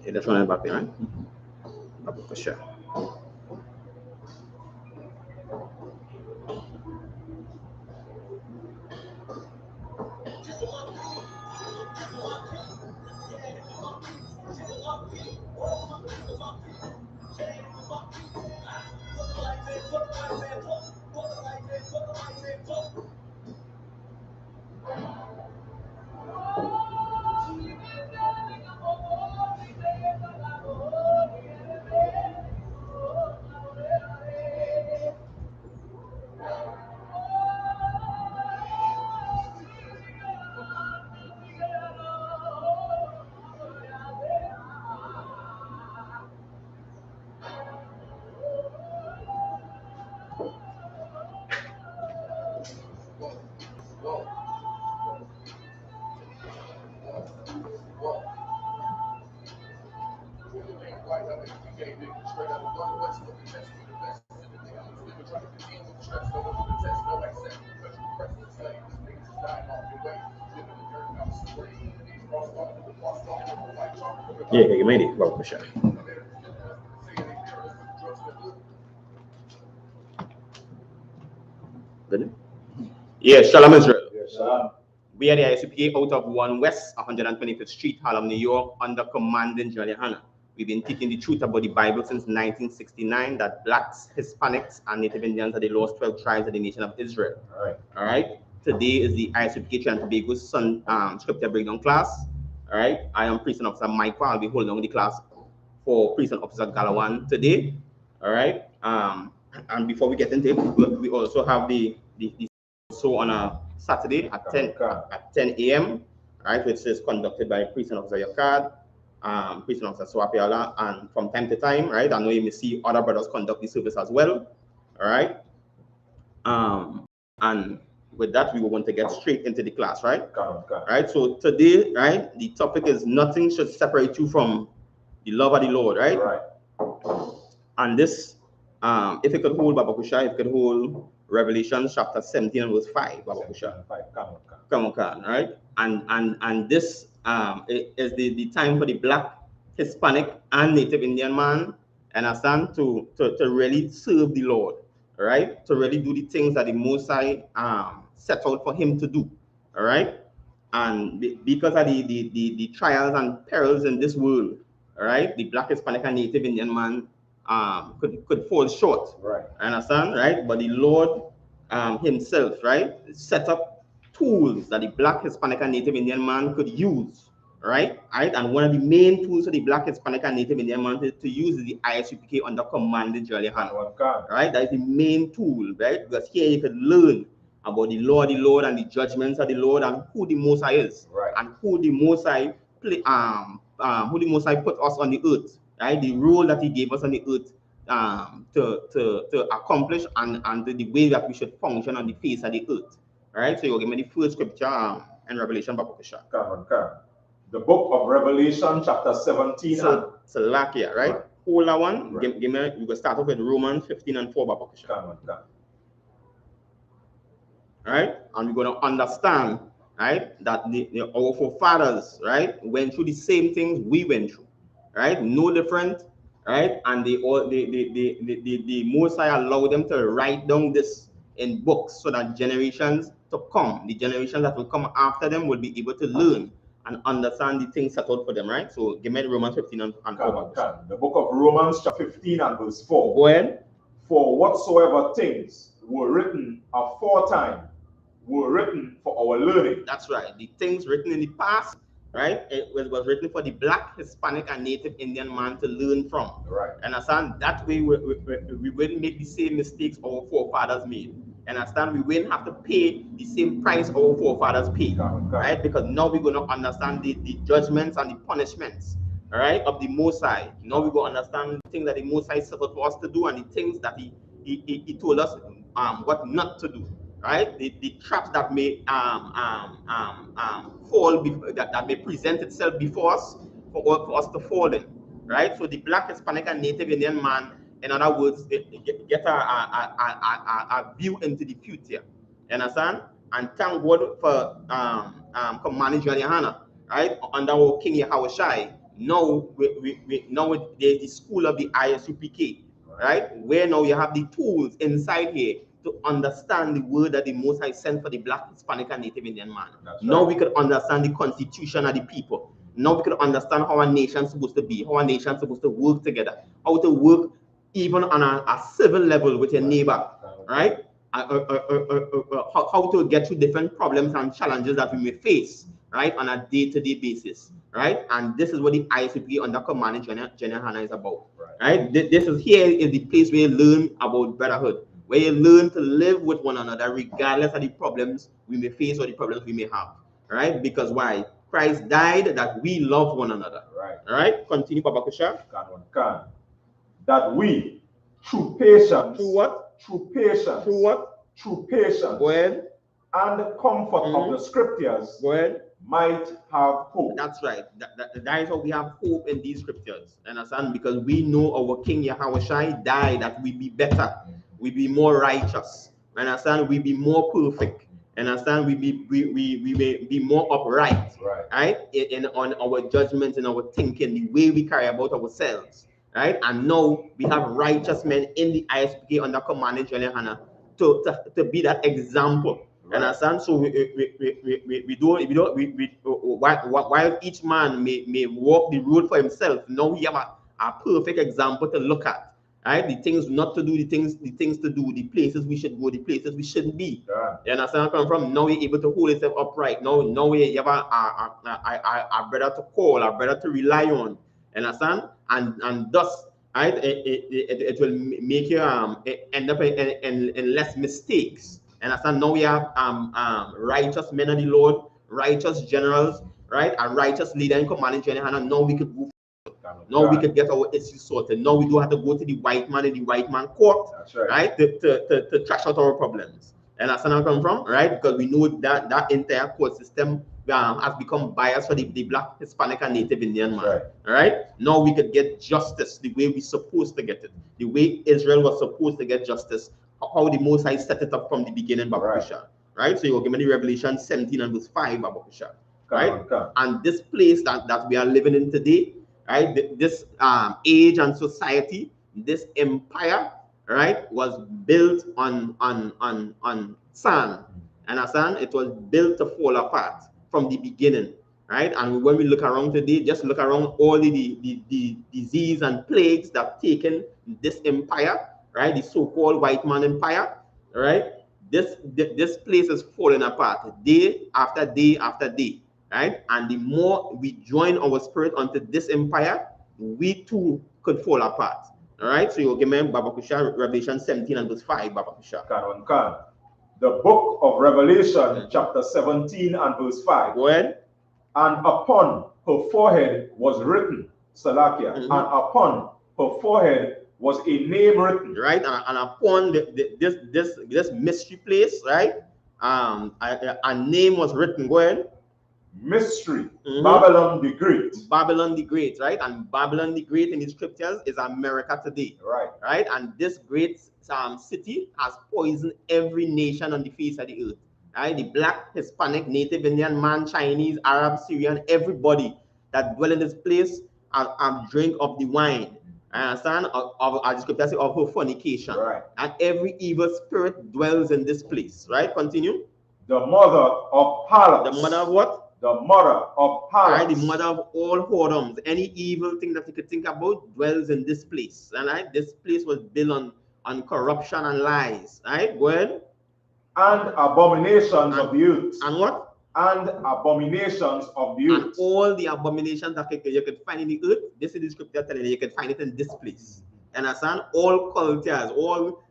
Okay, that's one back there, right? For sure. Yeah, you made it. Well, for sure. Good. Yeah, Shalom Israel. Yes, sir. We are the I.S.U.P.K out of 1 West, 125th Street, Harlem, New York, under commanding GEN.YAHANNA. We've been teaching the truth about the Bible since 1969, that blacks, Hispanics, and Native Indians are the lost 12 tribes of the nation of Israel. All right. Today is the I.S.U.P.K Trinidad and Tobago's scripture breakdown class. All right. I am Priest and Officer Michael. I'll be holding on the class for Priest and Officer Galawan today. All right. And before we get into it, we also have the show on a Saturday at 10 a.m. Right, which is conducted by Priest and Officer Yakad, Priest and Officer Swapiala, and from time to time, right, I know you may see other brothers conduct the service as well. All right. And with that, we want to get straight into the class, right? Okay. Right. So today, right, the topic is nothing should separate you from the love of the Lord, right? Right. And this, if you could hold Babakusha, if you could hold Revelation chapter 17 and verse 5, Babakusha. Come on, right? And this is the time for the Black, Hispanic, and Native Indian man, and understand, to really serve the Lord, right? To really do the things that the Most High set out for him to do, all right? And because of the trials and perils in this world, all right, the Black, Hispanic, and Native Indian man could fall short. Right. Understand, right? But the Lord himself, right, set up tools that the Black, Hispanic, and Native Indian man could use, right? And one of the main tools for the Black, Hispanic, and Native Indian man to use is the I.S.U.P.K under commanding GEN.YAHANNA, right? That is the main tool, right? Because here you could learn about the Lord, and the judgments of the Lord, and who the Most High is, right, and who the Most High who the Most High put us on the earth, right? The role that He gave us on the earth to accomplish, and the way that we should function on the face of the earth, right? So you give me the first scripture in Revelation, Babakisha. The book of Revelation, chapter 17. So Salakia, right? Hold that one. Right. Give me. We will start off with Romans 15 and 4, Babakisha. Right, and we're going to understand, right, that our forefathers, right, went through the same things we went through, right, no different, right, and the Most High allowed them to write down this in books so that generations to come, the generations that will come after them, will be able to learn and understand the things set out for them, right? So give me Romans 15 and 4. The book of Romans, chapter 15 and verse 4. Go ahead. For whatsoever things were written aforetime were written for our learning. That's right. The things written in the past, right? It was written for the Black, Hispanic, and Native Indian man to learn from. Right. And understand, that way we wouldn't make the same mistakes our forefathers made. And understand, we wouldn't have to pay the same price our forefathers paid. Right? Because now we're going to understand the judgments and the punishments, all right, of the Most High. Now we're going to understand the things that the Most High set for us to do, and the things that he told us what not to do. Right, the traps that may fall that may present itself before us for us to fall in. Right, so the Black, Hispanic, and Native Indian man, in other words, they get a view into the future. You understand? And thank God for commanding GEN.YAHANNA, right, under our King Yahawashi. Now there's the school of the I.S.U.P.K, right, where now you have the tools inside here to understand the word that the Most High sent for the Black, Hispanic, and Native Indian man. Now we could understand the constitution of the people. Now we could understand how a nation is supposed to be, how a nation is supposed to work together, how to work even on a civil level with your neighbor, right? How to get through different problems and challenges that we may face, right, on a day-to-day basis, right? And this is what the I.S.U.P.K under commanding GEN.YAHANNA is about, right? This is the place where you learn about brotherhood, where you learn to live with one another regardless of the problems we may face or the problems we may have, right? Because why? Christ died that we love one another. Right? Continue, Papa Kusha. That we, through patience. Through what? Through patience. Through what? Through patience. Go ahead. And the comfort of the scriptures. Go ahead. Might have hope. That's right. That is how we have hope in these scriptures. Understand? Because we know our King Yahawashi died that we be better. We be more righteous. Understand? We be more perfect. Understand? We may be more upright. Right? On our judgments and our thinking, the way we carry about ourselves. Right? And now we have righteous men in the I.S.U.P.K under commanding GEN.YAHANNA to be that example. Understand? So while each man may walk the road for himself, now we have a perfect example to look at. Right, the things not to do, the things to do, the places we should go, the places we shouldn't be. You understand where I'm coming from? Now we're able to hold yourself upright. Now we have a brother to call, a brother to rely on. You understand? And thus, right, it will make you end up in less mistakes. You understand? Now we have righteous men of the Lord, righteous generals, right, a righteous leader in commanding GEN.YAHANNA. Now we could move. Now we could get our issues sorted. Now we don't have to go to the white man in the white man court, right, to trash out our problems. And that's where I come from, right? Because we know that that entire court system has become biased for the Black, Hispanic, and Native Indian man. Right. Right? Now we could get justice the way we're supposed to get it, the way Israel was supposed to get justice, how the Most High set it up from the beginning, Babakusha. Right? So you're giving me Revelation 17 and verse 5, Babakusha. Right? And this place that we are living in today, right? This age and society, this empire, right, was built on sand. And as sand, it was built to fall apart from the beginning, right? And when we look around today, just look around all the disease and plagues that have taken this empire, right? The so-called white man empire, right? This place is falling apart day after day after day, right? And the more we join our spirit onto this empire, we too could fall apart. All right, so you give me Babakusha, Revelation 17 and verse 5, Babakusha. The book of Revelation, chapter 17 and verse 5. Go ahead. And upon her forehead was written, Salakia, and upon her forehead was a name written. Right, and upon this mystery place, right, a name was written. Go ahead. Mystery, Babylon the Great. Babylon the Great, right? And Babylon the Great in the scriptures is America today. Right. Right? And this great city has poisoned every nation on the face of the earth. Right? The Black, Hispanic, Native Indian man, Chinese, Arab, Syrian, everybody that dwell in this place drink of the wine. I understand? Of the scriptures of her fornication. Right. And every evil spirit dwells in this place. Right? Continue. The mother of harlots. The mother of what? The mother of harlots. Right, the mother of all whoredoms. Any evil thing that you could think about dwells in this place. And right, this place was built on corruption and lies. Right, go ahead. And abominations of the earth. And what? And abominations of the earth. And all the abominations that you could find in the earth, this is the scripture telling you could find it in this place. And understand? All cultures, all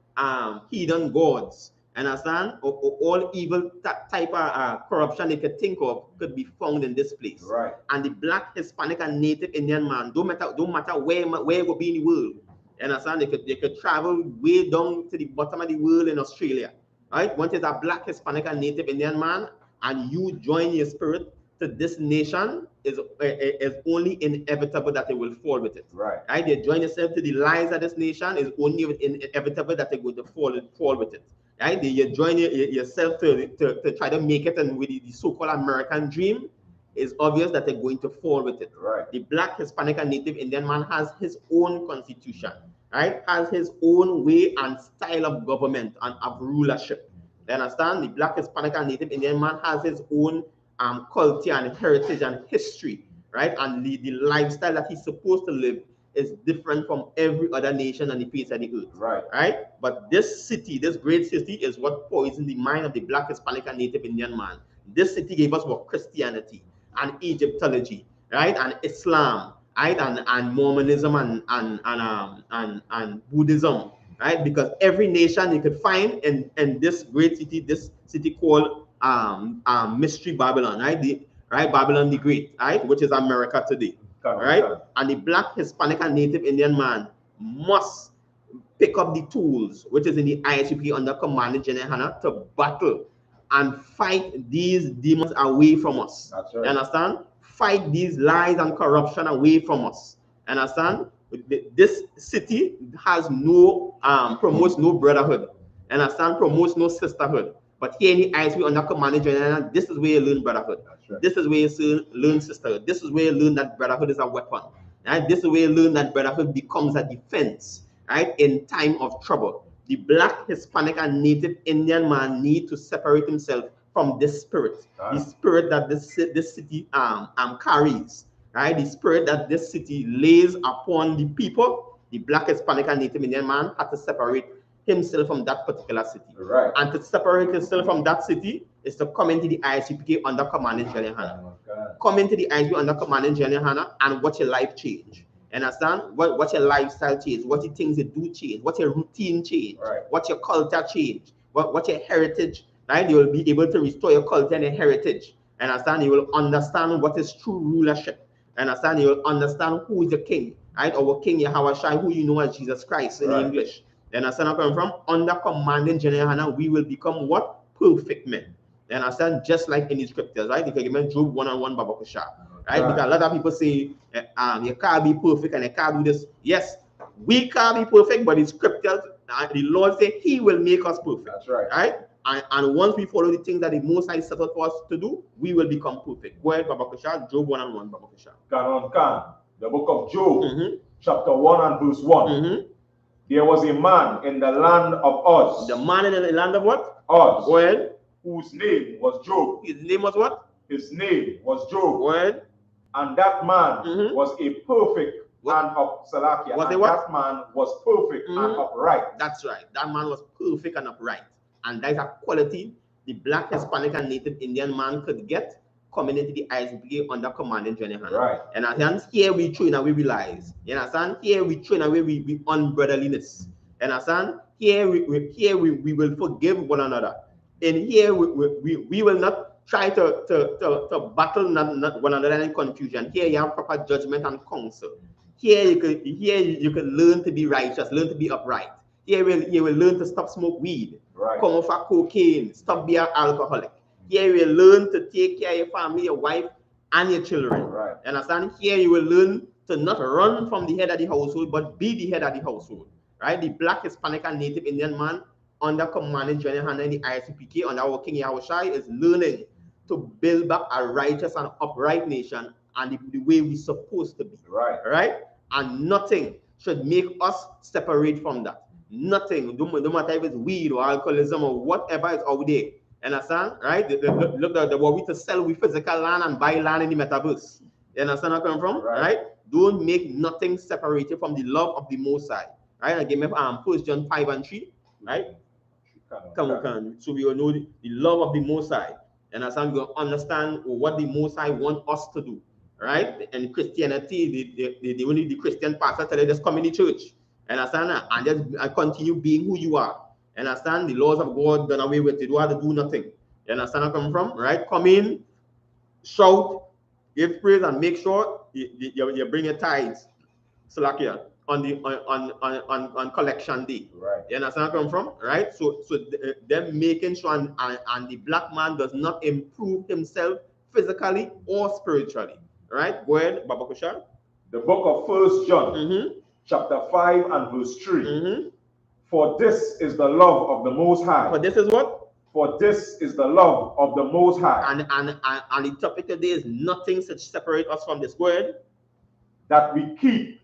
heathen gods. Understand? All evil type of corruption they could think of could be found in this place. Right. And the Black, Hispanic, and Native Indian man, don't matter where it will be in the world. Understand? They could travel way down to the bottom of the world in Australia. Right? Once it's a Black, Hispanic, and Native Indian man, and you join your spirit to this nation, is only inevitable that they will fall with it. Right. Right? They join yourself to the lies of this nation, is only inevitable that they're going to fall with it. Right? You join yourself to try to make it, and with the so-called American dream, it's obvious that they're going to fall with it. Right. The Black, Hispanic, and Native Indian man has his own constitution, right? Has his own way and style of government and of rulership. You understand? The Black, Hispanic, and Native Indian man has his own culture and heritage and history, right? And the lifestyle that he's supposed to live is different from every other nation on the face of the earth. Right. Right? But this city, this great city, is what poisoned the mind of the Black, Hispanic, and Native Indian man. This city gave us what? Christianity and Egyptology, right? And Islam, right? And Mormonism and Buddhism, right? Because every nation you could find in this great city, this city called Mystery Babylon, right? Babylon the Great, right? Which is America today. Right? And the Black, Hispanic, and Native Indian man must pick up the tools, which is in the I.S.U.P.K under command GEN.YAHANNA, to battle and fight these demons away from us. That's right. You understand? Fight these lies and corruption away from us. You understand? This city has promotes no brotherhood. You understand? Promotes no sisterhood. But here in the I.S.U.P.K under command GEN.YAHANNA, this is where you learn brotherhood. Right. This is where you learn sisterhood. This is where you learn that brotherhood is a weapon. Right? This is where you learn that brotherhood becomes a defense, right, in time of trouble. The Black, Hispanic, and Native Indian man need to separate himself from this spirit, the spirit that this city carries, right? The spirit that this city lays upon the people. The Black, Hispanic, and Native Indian man had to separate himself from that particular city. Right. And to separate himself from that city is to come into the I.S.U.P.K under command GEN.YAHANNA. Come into the I.S.U.P.K under command GEN.YAHANNA and watch your life change. Understand? What your lifestyle change, what your things you do change, what your routine change, right, what your culture change, what your heritage, right? You will be able to restore your culture and your heritage. Understand? You will understand what is true rulership. Understand? You will understand who is the king, right? Our king Yahweh, who you know as Jesus Christ in English. Then understand where I'm from? Under commanding GEN.YAHANNA, we will become what? perfect men. You understand? Just like in the scriptures, right? If you give me Job 1-1, Babakusha, right? Right. Because a lot of people say, you can't be perfect and you can't do this. Yes, we can't be perfect, but the scriptures, the Lord say He will make us perfect. That's right. Right? And once we follow the things that the Most High set out for us to do, we will become perfect. Go ahead, Babakusha. Job 1-1, Babakusha. The book of Job, chapter 1 and verse 1. There was a man in the land of Uz. The man in the land of what? Uz. Go ahead. Whose name was Job. His name was what? His name was Job. Go ahead. And that man was a perfect and Salakia. And that man was perfect and upright. That's right. That man was perfect and upright. And that is a quality the Black, Hispanic, and Native Indian man could get coming into the I.S.U.P.K under commanding GEN.YAHANNA. Right. And understand? Here we train away we lies. You understand? Here we train away we unbrotherliness. You understand? Here we will forgive one another. And here we will not try to battle not one another in confusion. Here you have proper judgment and counsel. Here you can learn to be righteous, learn to be upright. Here you will learn to stop smoke weed, come off of cocaine, stop being alcoholic. Here you will learn to take care of your family, your wife, and your children. Right. Understand? Here you will learn to not run from the head of the household, but be the head of the household. Right? The Black, Hispanic, and Native Indian man under commanding GEN.YAHANNA in the I.S.U.P.K under our King Yahushua is learning to build back a righteous and upright nation and the way we're supposed to be. Right. Right? And nothing should make us separate from that. Nothing, no matter if it's weed or alcoholism or whatever is out there. Understand? Right? Look, the what we to sell with physical land and buy land in the metaverse. You understand where I come from? Right? Don't make nothing separated from the love of the Most High. Right? Again, 1 John 5:3. Right? Come. So we will know the love of the Most High. And as we will understand what the Most High wants us to do. Right? And Christianity, the only the Christian pastor tell you just come in the church. Understand? And just continue being who you are. Understand? The laws of God done away with. You don't have to do nothing. You understand where I come from? Right? Come in, shout, give praise, and make sure you bring your tithes. Salakia. On collection day. Right. You understand where I come from? Right? So them making sure and the black man does not improve himself physically or spiritually. Right? Go ahead, Baba Kushan. The book of 1 John, chapter 5 and verse 3. For this is the love of the Most High. For this is what? For this is the love of the Most High. And the topic today is nothing should separate us from this. Go ahead. That we keep.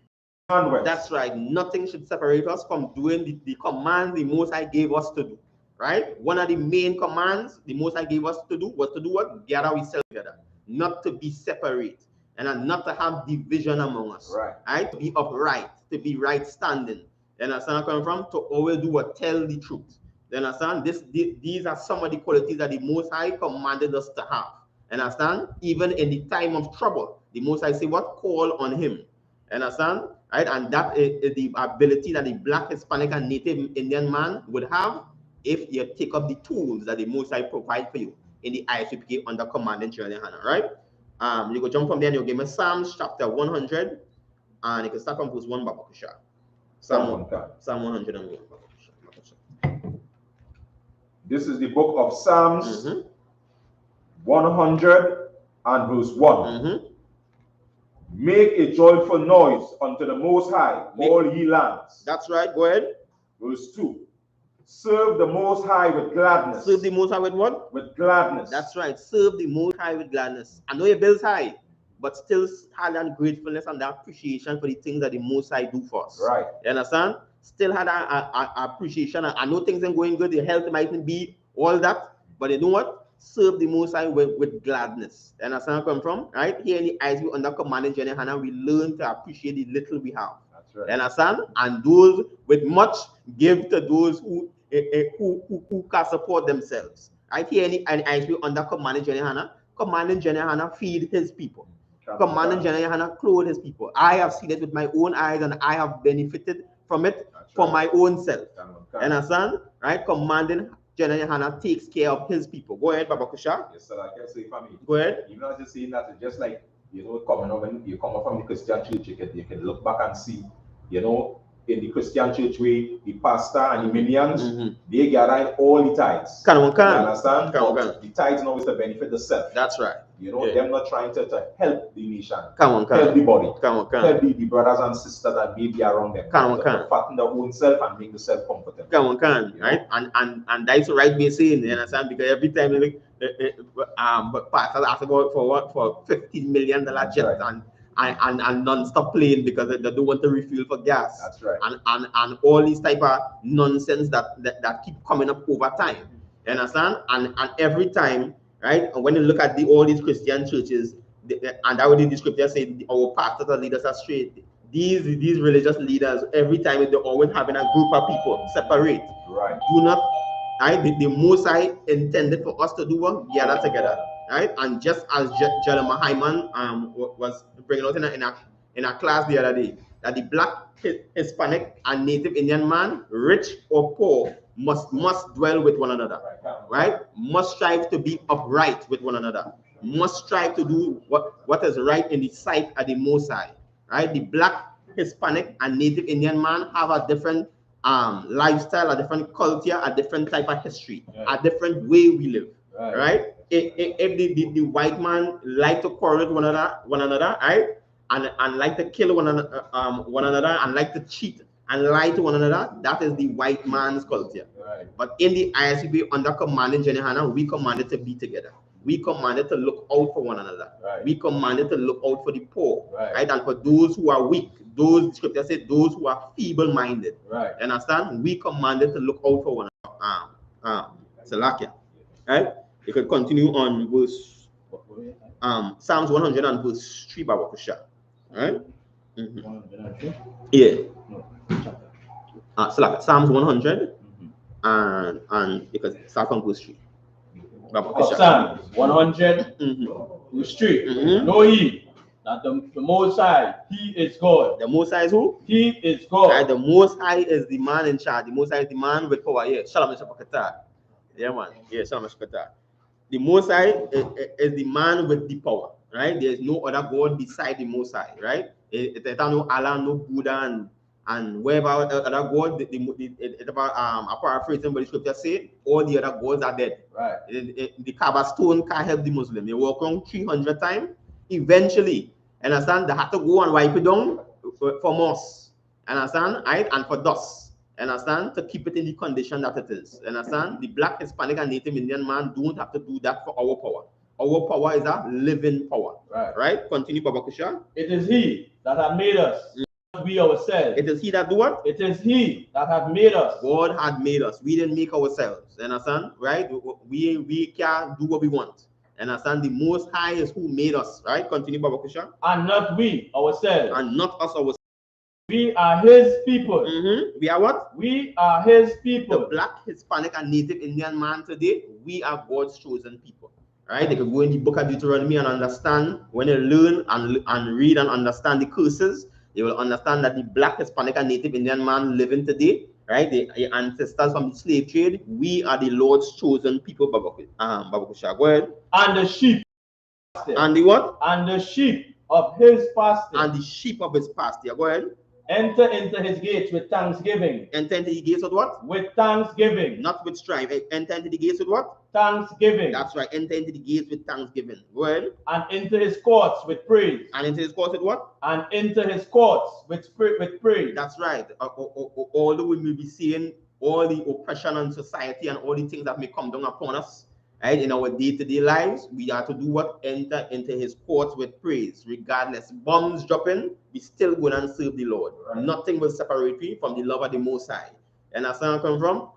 That's right. Nothing should separate us from doing the commands the Most High gave us to do. Right? One of the main commands the Most High gave us to do was to do what? Gather ourselves together. Not to be separate. And not to have division among us. Right? To be upright. To be right standing. You understand where I'm coming from? To always do what? Tell the truth. You understand? These are some of the qualities that the Most High commanded us to have. You understand? Even in the time of trouble, the Most High say what? Call on Him. You understand? Right? And that is the ability that the Black, Hispanic, and Native Indian man would have if you take up the tools that the Most High provide for you in the I.S.U.P.K under commanding GEN.YAHANNA. Right? You can jump from there and you'll give me Psalms chapter 100, and you can start from verse 1, Babakusha. Psalm 101. This is the book of Psalms 100 and verse 1. Make a joyful noise unto the Most High, all ye lands. That's right. Go ahead. Verse 2. Serve the Most High with gladness. Serve the Most High with what? With gladness. That's right. Serve the Most High with gladness. I know your bills high, but still had that gratefulness and that appreciation for the things that the Most High do for us. Right. You understand? Still had a appreciation. I know things ain't going good. Your health mightn't be all that, but you know what? Serve the Most High with gladness. You understand where I come from? Right? Here in the I.S.U.P.K under commanding GEN.YAHANNA, we learn to appreciate the little we have. That's right. You understand? And those with much give to those who can support themselves. Right? Here in the I.S.U.P.K under commanding GEN.YAHANNA feed his people. Commanding GEN.YAHANNA clothe his people. I have seen it with my own eyes and I have benefited from it for my own self. Understand? Right? Commanding GEN.YAHANNA takes care of his people. Go ahead, Baba Kusha. Yes, sir. I can say for me. Go ahead. Even as you're saying that, it's just like, coming up when you come up from the Christian church, you can look back and see, in the Christian church way, the pastor and the minions, they gather all the tithes. You understand? The tithes now is to benefit the self. That's right. You know, them not trying to help the nation, help the body, help the brothers and sisters that may be around them, to fatten their own self and make the self comfortable. Right? And that's the right way saying, you understand? Because every time you look, but pastors ask about for what? For $15 million jet and non-stop playing because they don't want to refuel for gas. That's right. And all these type of nonsense that keep coming up over time. You understand? And every time, right? And when you look at all these Christian churches, and that would the scripture say our pastors and leaders are straight. These religious leaders, every time they're always having a group of people separate. Right. Do not, right? The Most High intended for us to do what? Gather together, right? And just as GEN.YAHANNA was bringing out in a class the other day, that the Black, Hispanic, and Native Indian man, rich or poor, must dwell with one another, right? Must strive to be upright with one another. Must strive to do what is right in the sight of the Most High, right? The Black, Hispanic, and Native Indian man have a different lifestyle, a different culture, a different type of history, a different way we live, right? If the white man like to quarrel with one another, right? And like to kill one another, and like to cheat and lie to one another, that is the white man's culture. Right. But in the I.S.U.P.K, under commanding GEN.YAHANNA, we commanded to be together. We commanded to look out for one another. Right. We commanded to look out for the poor, right? And for those who are weak, those scripture says those who are feeble-minded. Right. Understand? We commanded to look out for one another. Salakia. Right? You could continue on verse Psalms 100 and verse 3, Baba Kusha. Right? Yeah. Psalms 100 and because start from verse 3. Psalms 100 verse 3. Know ye that the Most High, He is God. The Most High is who? He is God. Right, the Most High is the man in charge. The Most High is the man with power. Yeah, SHALAM SHALAM. Yeah, man. Yeah, SHALAM SHALAM. The Most High is the man with the power. Right? There is no other God beside the Most High. Right? There's no Allah, no Buddha, and wherever other God, it's about a paraphrasing, but the scripture say all the other gods are dead. Right. The Kaaba stone can't help the Muslim. They walk around 300 times. Eventually, understand, they have to go and wipe it down for moss. Understand? Right? And for dust. Understand? To keep it in the condition that it is. Understand? The Black, Hispanic, and Native Indian man don't have to do that for our power. Our power is a living power. Right? Continue, Baba Kusha. It is He that hath made us. We ourselves. It is He that do what? It is He that hath made us. God had made us. We didn't make ourselves. Understand? Right? We can do what we want. Understand? The Most High is who made us. Right? Continue, Baba Kusha. And not we ourselves. And not us ourselves. We are His people. We are what? We are His people. The Black, Hispanic, and Native Indian man today, we are God's chosen people. Right? They could go in the book of Deuteronomy and understand. When they learn and read and understand the curses, they will understand that the Black, Hispanic, and Native Indian man living today, right? The ancestors from the slave trade, we are the Lord's chosen people. Baba Kusha, go ahead. And the sheep. And the what? And the sheep of His pasture. And the sheep of His pasture. Go ahead. Enter into His gates with thanksgiving. Enter into the gates with what? With thanksgiving. Not with strife. Enter into the gates with what? Thanksgiving. That's right. Enter into the gates with thanksgiving. Go ahead. And into His courts with praise. And into His courts with what? And into His courts with praise. That's right. Although we may be seeing all the oppression on society and all the things that may come down upon us, right, in our day-to-day lives, we are to do what? Enter into His courts with praise. Regardless, bombs dropping, we still go and serve the Lord. Right. Nothing will separate me from the love of the Most High. And that's where I come from.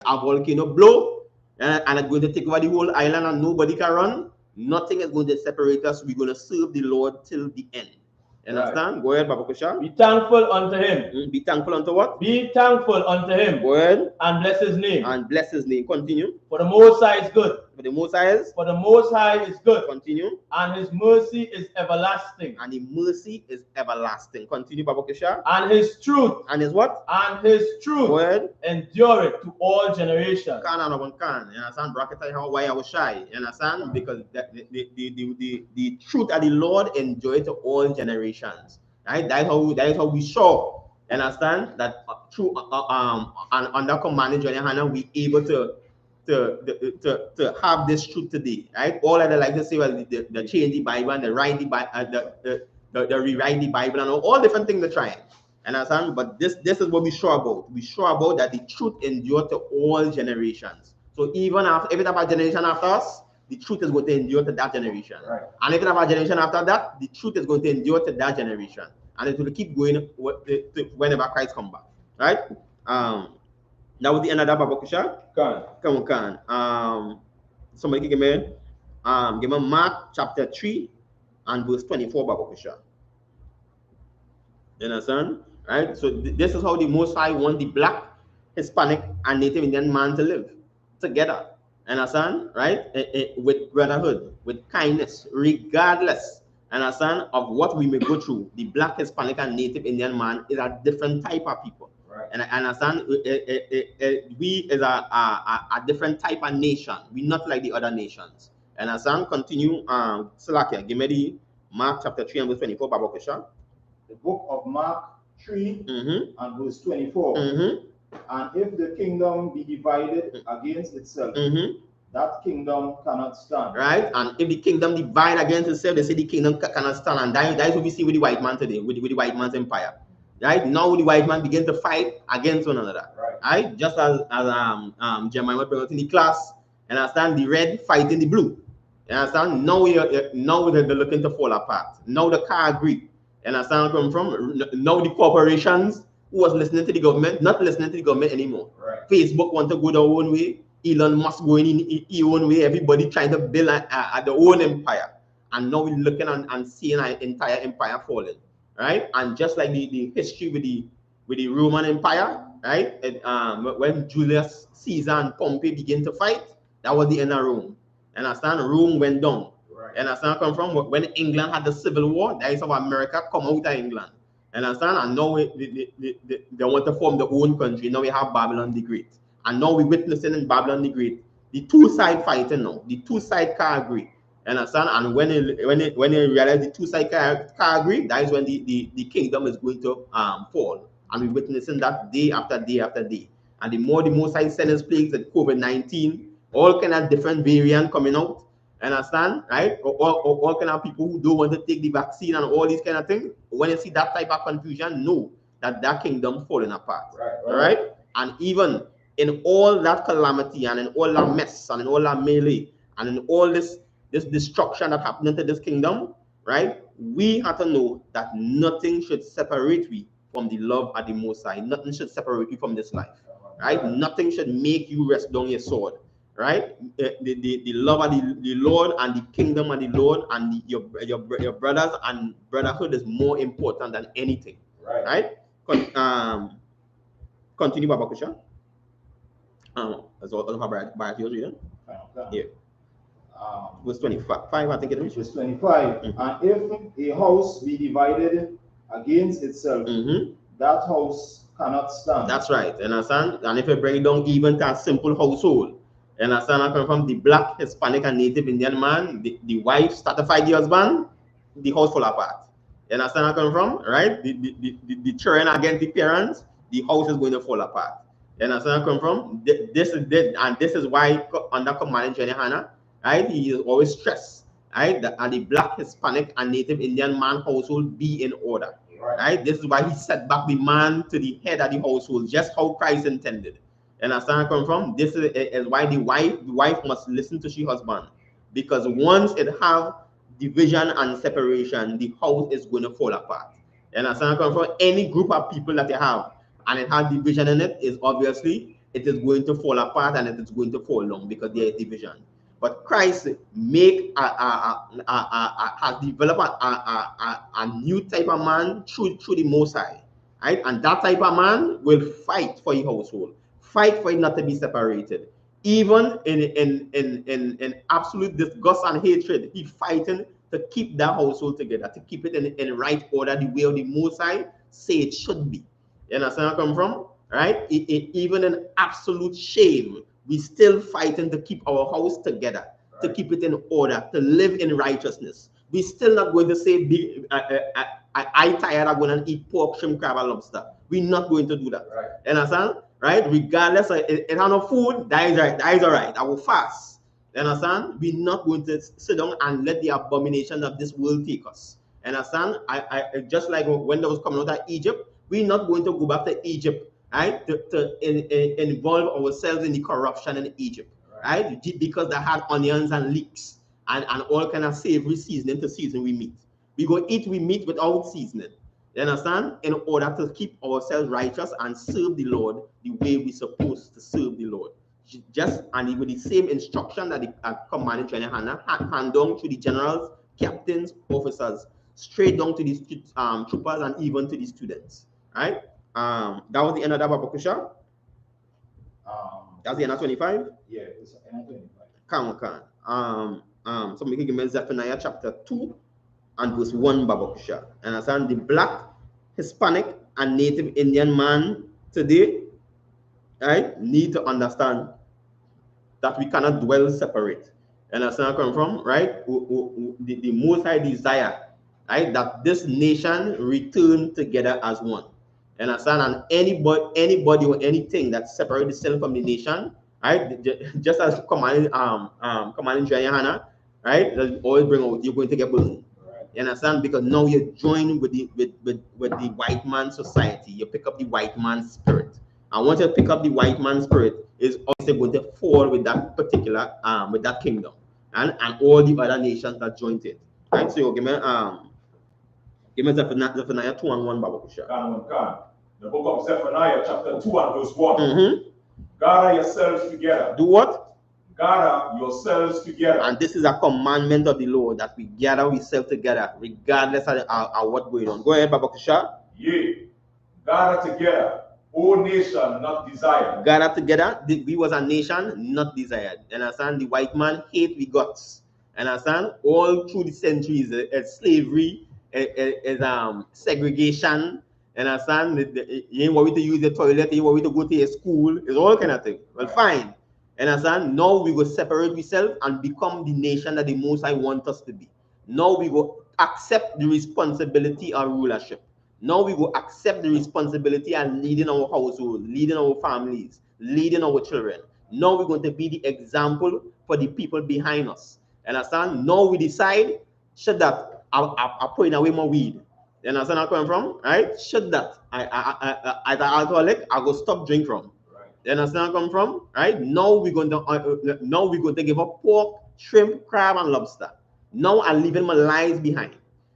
A volcano blow, and it's going to take over the whole island and nobody can run. Nothing is going to separate us. We're going to serve the Lord till the end. Understand? Right. Go ahead, Baba Kusha. Be thankful unto Him. Be thankful unto what? Be thankful unto Him. Go ahead. And bless His name. And bless His name. Continue. For the Most High is good. For the Most High is? For the Most High is good. Continue. And His mercy is everlasting. And His mercy is everlasting. Continue, Baba Kusha. And His truth. And His what? And His truth. Go ahead. Endureth to all generations. You understand? Bracket why I was shy. You understand? Because the truth of the Lord endureth to all generations. Right? That is how we show Understand that through under command in GEN.YAHANNA, we able to have this truth today, right? All I like to say was the change the Bible and the write the Bible, the rewrite the Bible and all different things they're trying. Understand? But this is what we sure about. We sure about that the truth endure to all generations. So even after every type of generation after us, the truth is going to endure to that generation. Right. And every type of generation after that, the truth is going to endure to that generation. And it will keep going whenever Christ comes back. Right? That was the end of that Babakusha. Come on. Somebody give me Mark chapter 3 and verse 24 Babakusha. You understand? Right? So this is how the Most High want the Black, Hispanic, and Native Indian man to live together. Understand? Right? With brotherhood, with kindness, regardless, understand, of what we may go through. The Black, Hispanic, and Native Indian man is a different type of people. Right. And I understand we is a different type of nation. We're not like the other nations. And understand? Continue. Salakia, give me the Mark chapter 3 and verse 24, Babakisha. The book of Mark 3 and verse 24. And if the kingdom be divided against itself, that kingdom cannot stand. Right? And if the kingdom divide against itself, they say the kingdom cannot stand. And that is what we see with the white man today, with the white man's empire. Right? Now the white man begin to fight against one another. Right? Just as Jeremiah brought in the class, and understand the red fighting the blue. You understand? Now they're looking to fall apart. Now the car agree. And understand where I'm from? Now the corporations who was listening to the government, not listening to the government anymore. Right. Facebook want to go their own way. Elon Musk going in his own way. Everybody trying to build their own empire. And now we're looking and seeing an entire empire falling. Right? And just like the history with the Roman Empire, right? When Julius Caesar and Pompey begin to fight, that was the end of Rome. And understand? Rome went down. Right. And understand come from when England had the Civil War, that is how America come out of England. And understand? And now they want to form their own country. Now we have Babylon the Great. And now we're witnessing in Babylon the Great, the two side fighting now. The two side can't agree. And understand? And when they realize the two side can't agree, that is when the kingdom is going to fall. And we're witnessing that day after day after day. And the more the Most High send us plagues and COVID-19, all kind of different variant coming out. Understand? Right? All kind of people who don't want to take the vaccine and all these kind of things. When you see that type of confusion, know that kingdom falling apart. Right? And even in all that calamity and in all that mess and in all that melee and in all this destruction that happened to this kingdom, right? We have to know that nothing should separate we from the love of the Most High. Nothing should separate you from this life, right? Nothing should make you rest down your sword, right? The love of the Lord and the kingdom of the Lord and your brothers and brotherhood is more important than anything, right? Continue, Baba Kusha. That's all of our biography reading. Yeah. Verse 25, I think it is. Verse 25. And if a house be divided against itself, that house cannot stand. That's right. You understand? And if you bring it down even to a simple household, you understand? I come from the Black, Hispanic, and Native Indian man, the wife start to fight the husband, the house fall apart. You understand? I come from? Right? The children against the parents, the house is going to fall apart. You understand? I come from? This is why under command in GEN.YAHANNA, right? He is always stressed, right? That the Black, Hispanic, and Native Indian man household be in order, right? This is why he set back the man to the head of the household, just how Christ intended. And understand where I come from? This is why the wife must listen to she husband, because once it have division and separation, the house is going to fall apart. And understand where I come from? Any group of people that you have and it has division in it, is obviously it is going to fall apart and it is going to fall down because there is division. But Christ has developed a new type of man through the Most High, right? And that type of man will fight for his household, fight for it not to be separated. Even in absolute disgust and hatred, he's fighting to keep that household together, to keep it in right order, the way of the Most High say it should be. You understand where I come from? Right? Even in absolute shame, we still fighting to keep our house together, to keep it in order, to live in righteousness. We still not going to say I tired of going and eat pork, shrimp, crab, and lobster. We're not going to do that. Right. You understand? Right? Regardless of it have no food, that is right. That is all right. I will fast. You understand? We're not going to sit down and let the abomination of this world take us. You understand? I just like when they was coming out of Egypt, we're not going to go back to Egypt, right? To involve ourselves in the corruption in Egypt, right? Because they had onions and leeks and all kind of savory seasoning to season we meat. We go eat we meat without seasoning. You understand? In order to keep ourselves righteous and serve the Lord the way we're supposed to serve the Lord. Just and with the same instruction that the command in GEN.YAHANNA hand down to the generals, captains, officers, straight down to the troopers and even to the students. Right? That was the end of that Babakusha. That's the end of 25? Yeah, it's the end of 25. So we can give me Zephaniah chapter 2 and verse 1 Babakusha. And understand the black, Hispanic, and Native Indian man today, right, need to understand that we cannot dwell separate. And that's where I come from, right? The Most High desire, right, that this nation return together as one. And understand, and anybody or anything that separates itself from the nation, right? Just as commanding GEN.YAHANNA, right? Always bring out, you're going to get burned. You understand? Because now you're joining with the white man society. You pick up the white man's spirit. And once you pick up the white man's spirit, is also going to fall with that particular with that kingdom and all the other nations that joined it. Right? So give me Zephaniah 2 and 1 Babakusha. The book of Zephaniah, chapter 2 and verse 1. Gather yourselves together. Do what? Gather yourselves together. And this is a commandment of the Lord, that we gather ourselves together, regardless of what's going on. Go ahead, Babakusha. Yea, gather together, O nation not desired. Gather together. We was a nation not desired. And understand? The white man hate we guts. And understand? All through the centuries, slavery, segregation. And understand? You ain't worried to use the toilet. You ain't worried to go to a school. It's all kind of thing. Well, fine. And understand? Now we go separate ourselves and become the nation that the Most High want us to be. Now we go accept the responsibility of rulership. Now we go accept the responsibility and leading our household, leading our families, leading our children. Now we're going to be the example for the people behind us. Understand? Now we decide, shut that, I'm putting away my weed. You understand where I'm coming from? Right? Shut that. As an alcoholic, I go stop drink from. You understand where I come from? Right? Now we're going to give up pork, shrimp, crab, and lobster. Now I'm leaving my lies behind.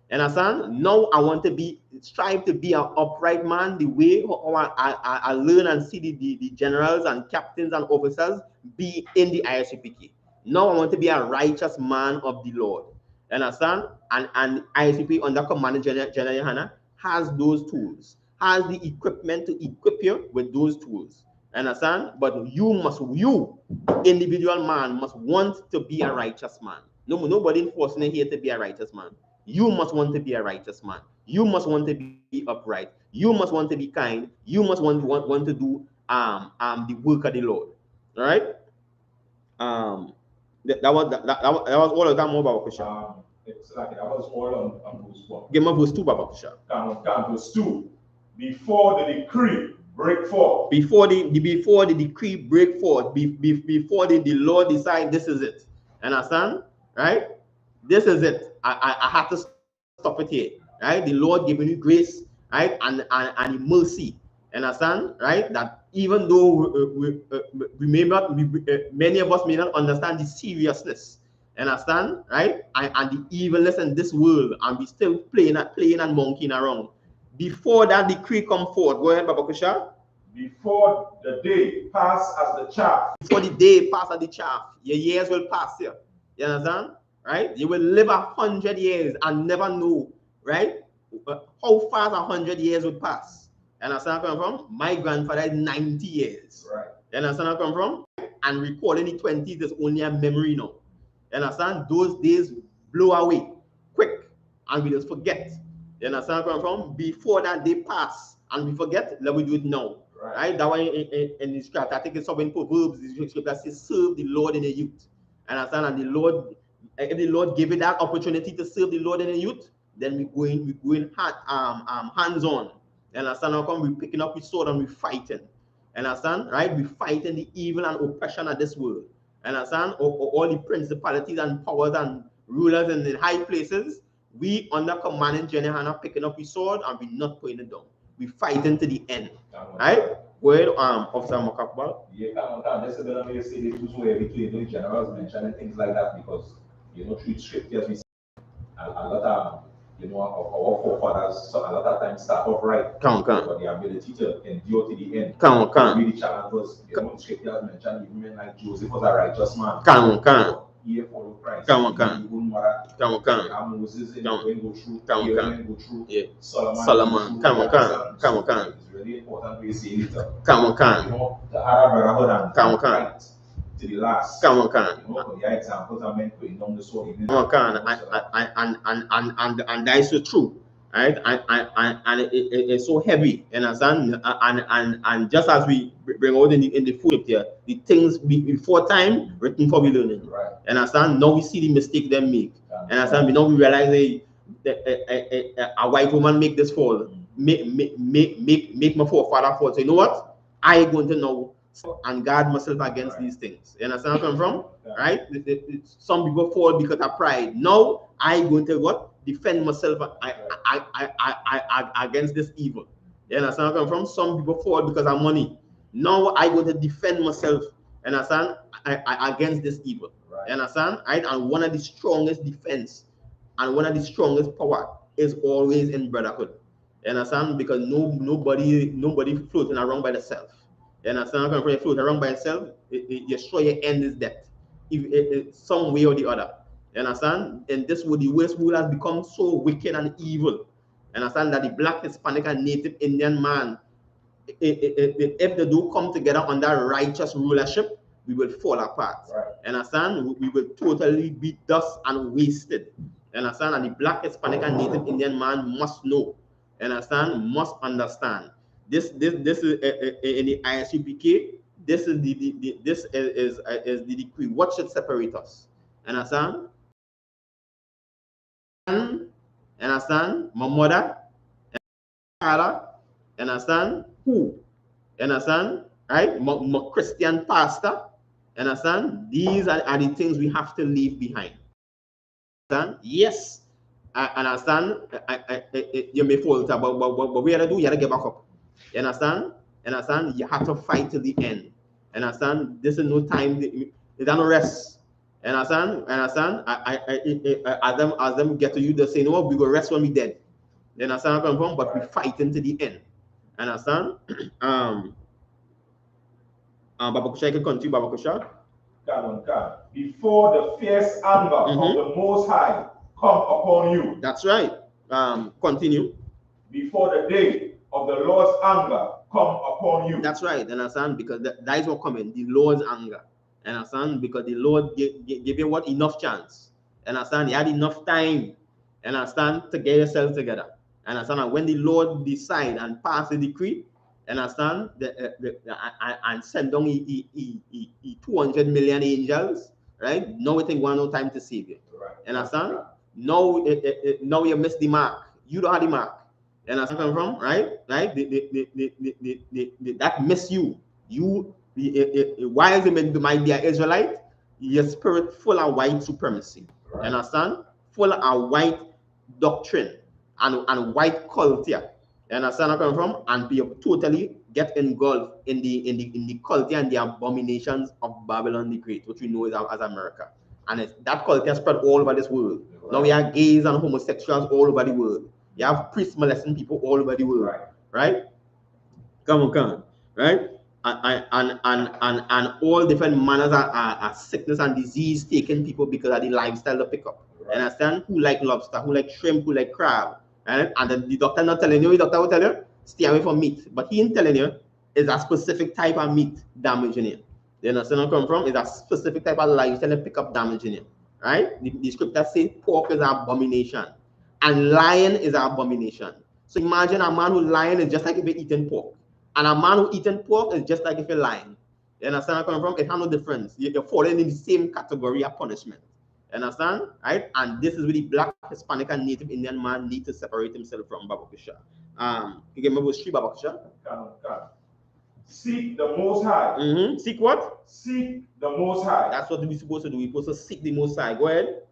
You understand? Now I want to strive to be an upright man, the way I learn and see the generals and captains and officers be in the I.S.U.P.K. Now I want to be a righteous man of the Lord. You understand? And I.S.U.P.K. under command of GEN.YAHANNA has those tools, has the equipment to equip you with those tools. Understand? But you, individual man, must want to be a righteous man. Nobody forcing you here to be a righteous man. You must want to be a righteous man. You must want to be upright. You must want to be kind. You must want to do the work of the Lord. All right? That was all of that more about Kusha. Exactly. That was all on verse 1. Give me verse 2 about Kusha. Verse 2. Before the decree break forth. Before the decree break forth, before the Lord decide this is it. Understand? Right? This is it. I have to stop it here. Right? The Lord giving you grace, right? And mercy. Understand? Right? That even though many of us may not understand the seriousness. Understand? Right? And the evilness in this world, and we still playing and monkeying around. Before that decree come forth, go ahead, Babakusha. Before the day pass as the chaff. Before the day pass as the chaff, your years will pass here. You understand? Right? You will live 100 years and never know, right? How fast 100 years would pass. You understand where I come from? My grandfather is 90 years. Right. You understand where I come from? And recording the 20s is only a memory now. You understand? Those days blow away quick and we just forget. You understand where I'm from? Before that day pass and we forget, let me do it now. Right? That way in the scripture, I think it's something in Proverbs, the scripture says, serve the Lord in the youth. Understand? And the Lord, if the Lord give you that opportunity to serve the Lord in the youth, then we going hands on. And understand? How come we picking up his sword and we fighting? And understand? Right? We fighting the evil and oppression of this world. And understand? All the principalities and powers and rulers in the high places. We under commanding GEN.YAHANNA picking up his sword and we not putting it down. We fighting to the end. Right? Go ahead, Officer Makakbal. Yeah, come on. This is the way you say this was where between generals mentioning things like that because through scriptures we see a lot of our forefathers, so a lot of times start off right. But the ability to endure to the end. Really challenge was, scriptures mentioned even like Joseph was a righteous man. He followed Christ. Moses go through. Yeah. Solomon. It's really important we see it. The Arab brotherhood and fight to the last. The examples are meant to know the sword. And that is so true. Right? And it's so heavy, and just as we bring out in the food here, the things before time written for we learning. Right. And understand? Now we see the mistake they make. And understand? We now we realize a white woman make this fall, make my forefather fall. So you know what? I going to know and guard myself against these things. You understand where I'm from? Right? Some people fall because of pride. Now I going to what? Defend myself against this evil. You understand where I'm from? Some people fall because of money. Now I go to defend myself, you understand, against this evil. Right. You understand? Right? And one of the strongest defense and one of the strongest power is always in brotherhood. You understand? Because nobody floating around by themselves. You understand? When you float around by yourself, you're sure your end is death, some way or the other. You understand? And this would the West world has become so wicked and evil. You understand that the Black, Hispanic, and Native Indian man, if they do come together under righteous rulership, we will fall apart. Right. You understand? We will totally be dust and wasted. You understand? And the Black, Hispanic, and Native Indian man must know. You understand? Must understand. This is in the I.S.U.P.K. This is the decree. What should separate us? You understand? Understand? My mother, father, understand? Who? Understand? Right? My Christian pastor, understand? These are the things we have to leave behind. Understand? Yes, I understand. You may falter, but we have to do, you have to get back up. You understand? Understand? You have to fight to the end. Understand? This is no time. It's no rest. Understand? Understand? As them get to you, they say, no, we go rest when we dead. You understand where I'm from? But we fight into the end. Understand? Babakusha, you can continue, Babakusha. Before the fierce anger of the Most High come upon you. That's right. Continue. Before the day of the Lord's anger come upon you. That's right. Understand? Because that is what coming. The Lord's anger. Understand? Because the Lord gave you what? Enough chance. Understand? You had enough time. Understand? To get yourself together. Understand? And when the Lord decide and pass the decree, understand? And send down 200 million angels, right? Now we think one no time to save you. Right. Understand? Now you miss the mark. You don't have the mark. You understand where I'm from? Right? Right? That miss you. While you might be an Israelite, your spirit full of white supremacy. Right. Understand? Full of white doctrine and white culture. You understand where I'm from? And be totally get engulfed in the culture and the abominations of Babylon the Great, which we know as America. And that culture spread all over this world. Right. Now we have gays and homosexuals all over the world. You have priests molesting people all over the world. Right? Come on. Right? And all different manners of sickness and disease taking people because of the lifestyle they pick up. Right. You understand? Who like lobster, who like shrimp, who like crab. Right? And the doctor not telling you, the doctor will tell you, stay away from meat. But he ain't telling you, it's a specific type of meat damaging you. You understand where I come from? It's a specific type of lifestyle that pick up damaging you. Right? The scripture says pork is an abomination. And lion is an abomination. So imagine a man who's lying is just like if you're eating pork. And a man who eating pork is just like if you're lying. You understand where I'm coming from? It has no difference. You're falling in the same category of punishment. You understand? Right? And this is where the black, Hispanic, and Native Indian man need to separate himself from Babakusha. You give me verse 3, Babakusha. Seek the Most High. Seek what? Seek the Most High. That's what we're supposed to do. We're supposed to seek the Most High. Go ahead.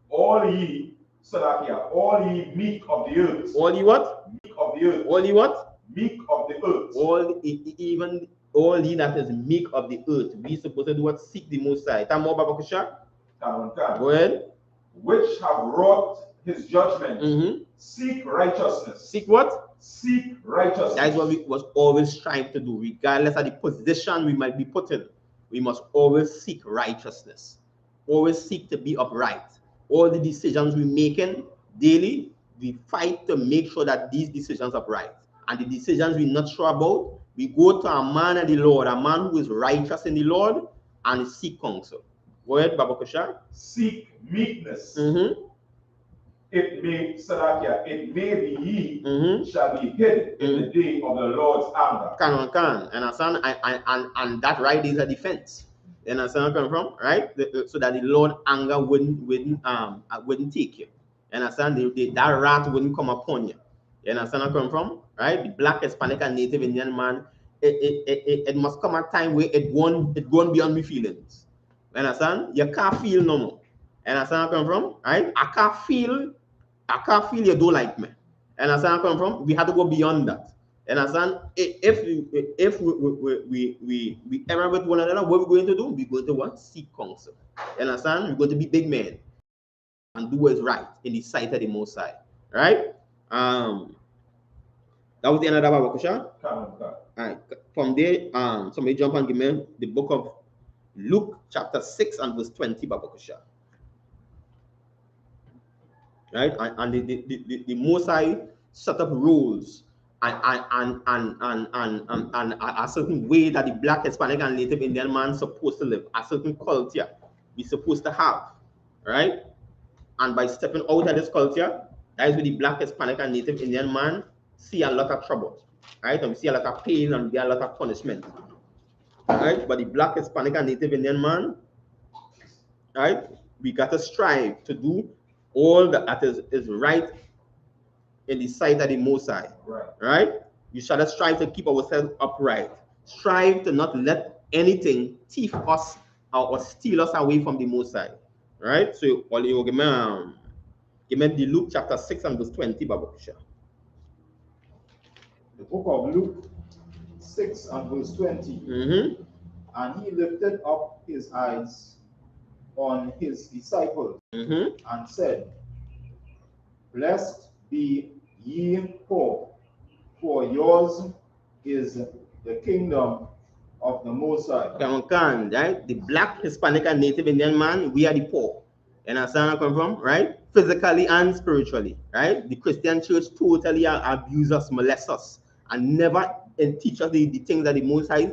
All ye, Salakia, all ye meek of the earth. All ye what? Meek of the earth. All ye what? Meek of the earth. Even all ye that is meek of the earth. We supposed to do what? Seek the Most High. Time more, Babakusha. Go ahead. Which have wrought his judgment. Seek righteousness. Seek what? Seek righteousness. That is what we must always strive to do, regardless of the position we might be put in. We must always seek righteousness. Always seek to be upright. All the decisions we're making daily, we fight to make sure that these decisions are right. And the decisions we're not sure about, we go to a man of the Lord, a man who is righteous in the Lord, and seek counsel. Go ahead, Babakusha. Seek meekness. It may, Salakia, it may be ye shall be hid in the day of the Lord's anger. And that right is a defense. You understand where I'm coming from? Right? So that the Lord's anger wouldn't take you. You understand? That wrath wouldn't come upon you. You understand where I'm coming from? Right? The black, Hispanic, and Native Indian man, it must come a time where it won't beyond my feelings. You understand? You can't feel no more. You understand where I'm coming from? Right? I can't feel you don't like me. You understand where I'm coming from? We have to go beyond that. You understand? If we ever with one another, what we're going to do? We're going to what? Seek counsel. You understand? We're going to be big men and do what is right in the sight of the Most High. Right? That was the end of that, Babakusha. All right. From there, somebody jump and give me the book of Luke, chapter 6 and verse 20, Babakusha. Right? And the Most High set up rules and a certain way that the black, Hispanic, and Native Indian man supposed to live, a certain culture we supposed to have, right? And by stepping out of this culture, that is where the black, Hispanic, and Native Indian man see a lot of trouble, right? And we see a lot of pain and get a lot of punishment, right? But the black, Hispanic, and Native Indian man, right? We got to strive to do all that is right in the sight of the Most High, right? We shall strive to keep ourselves upright. Strive to not let anything thief us or steal us away from the Most High, right? So, give me the Luke chapter 6 and verse 20, Babakusha. The book of Luke 6 and verse 20. And he lifted up his eyes on his disciples and said, Blessed be ye poor, for yours is the kingdom of the Most High. Right? The black, Hispanic, and Native Indian man, we are the poor. You understand where I come from? Right? Physically and spiritually. Right? The Christian church totally abuse us, molest us, and never teach us the things that the Most High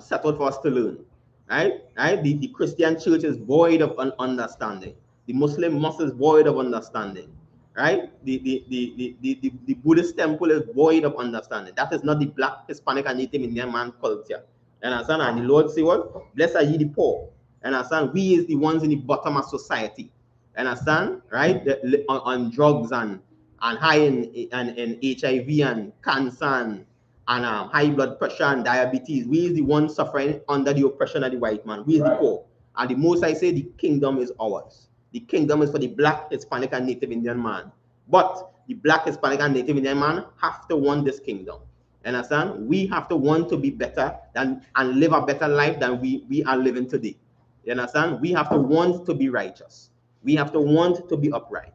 set out for us to learn. Right? Right? The Christian church is void of understanding. The Muslim mosque is void of understanding. Right? The Buddhist temple is void of understanding. That is not the black, Hispanic, and Native Indian man culture. You understand? And the Lord say what? Blessed are ye the poor. You understand? We is the ones in the bottom of society. You understand? Right? On drugs and high in HIV and cancer and high blood pressure and diabetes. We is the ones suffering under the oppression of the white man. We is the poor. And the Most I say the kingdom is ours. The kingdom is for the black, Hispanic, and Native Indian man. But the black, Hispanic, and Native Indian man have to want this kingdom. Understand? We have to want to be better and live a better life than we are living today. You understand? We have to want to be righteous. We have to want to be upright.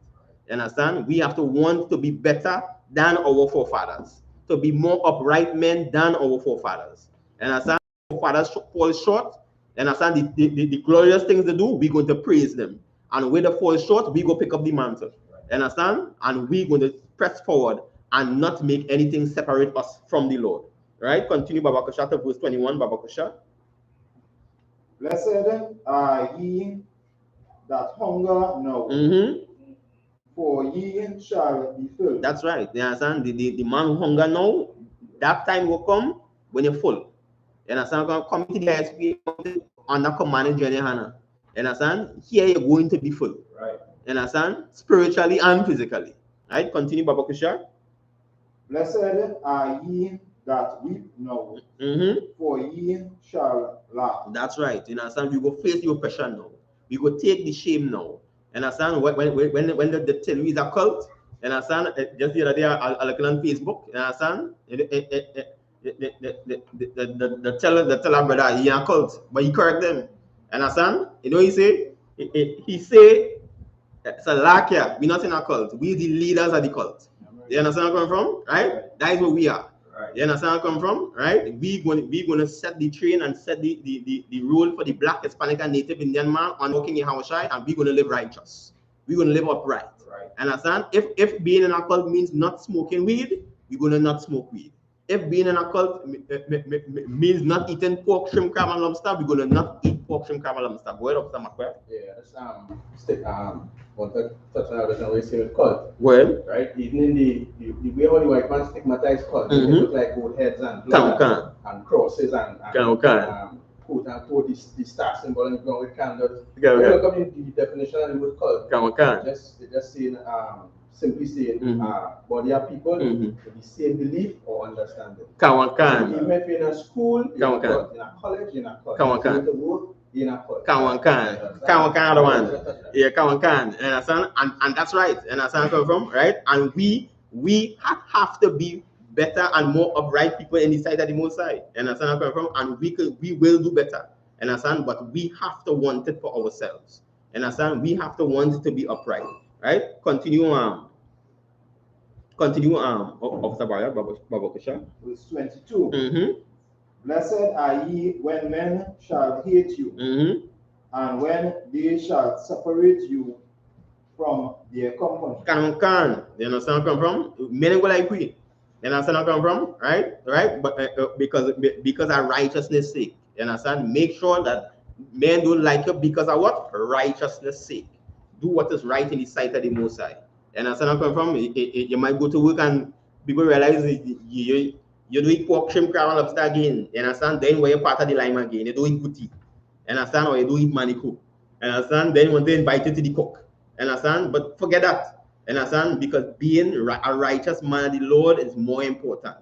You understand? We have to want to be better than our forefathers. To be more upright men than our forefathers. You understand? Our fathers fall short. You understand? The glorious things they do, we're going to praise them. And where they fall short, we go pick up the mantle. You understand? And we're going to press forward and not make anything separate us from the Lord. Right? Continue, Babakusha, to verse 21, Babakusha. Blessed are ye that hunger now, for ye shall be filled. That's right. You understand? The man who hunger now, that time will come when you're full. You understand? Come to the I.S.U.P.K under command of GEN.YAHANNA. You understand? Here you're going to be full. Right. You understand? Spiritually and physically. Right? Continue, Baba Kusha. Blessed are ye that weep now, for ye shall laugh. That's right. You understand? We go face the oppression now. We go take the shame now. You understand? When the tell you is a cult, you understand? Just the other day, I look on Facebook. You understand? The teller brother, he a cult, but he correct them. You understand? You know he say? He say, it's a lack here. We're not in a cult. We the leaders of the cult. You understand where I'm coming from? Right? That is what we are. Right. You understand where I'm coming from? Right? We're going to set the train and set the rule for the Black, Hispanic, and Native Indian man on walking in Hawashai, and we're going to live righteous. We're going to live upright. Right. Understand? If being in a cult means not smoking weed, we're going to not smoke weed. If being in a cult means not eating pork, shrimp, crab, and lobster, we're going to not eat pork, shrimp, crab, and lobster. Go ahead, Officer McQuarrie. Yeah, that's want to touch on the way say with cult. Well, right? Even in the way how the white man stigmatize cult, they look like goat heads and blood and crosses and quote unquote the star symbol and going with candles. When you look up in the definition of the word cult, just saying simply saying body of people with the same belief or understanding. So even if you're in a school, you're in a cult, in a college, you're in a cult. You go to work, you're in a cult. Yeah, and that's right. And that's where I come from, right? And we have to be better and more upright people in the sight of the Most High. And that's where I come from, and we will do better. And understand, but we have to want it for ourselves. And understand, we have to want it to be upright, right? Continue Officer Baba Kusha. Verse 22. Blessed are ye when men shall hate you, and when they shall separate you from their company. You understand where I come from? Many will like we. You understand where I come from? Right? But because of righteousness' sake. You understand? Make sure that men don't like you because of what? Righteousness' sake. Do what is right in the sight of the Most High. You understand where I come from? You might go to work and people realize you do eat pork, shrimp, crab, and lobster again. You understand? Then when you're part of the line again, you do eat booty. You understand? Or you do eat manico. You understand? Then you want to invite you to the cook. Understand? But forget that. Understand? Because being a righteous man of the Lord is more important.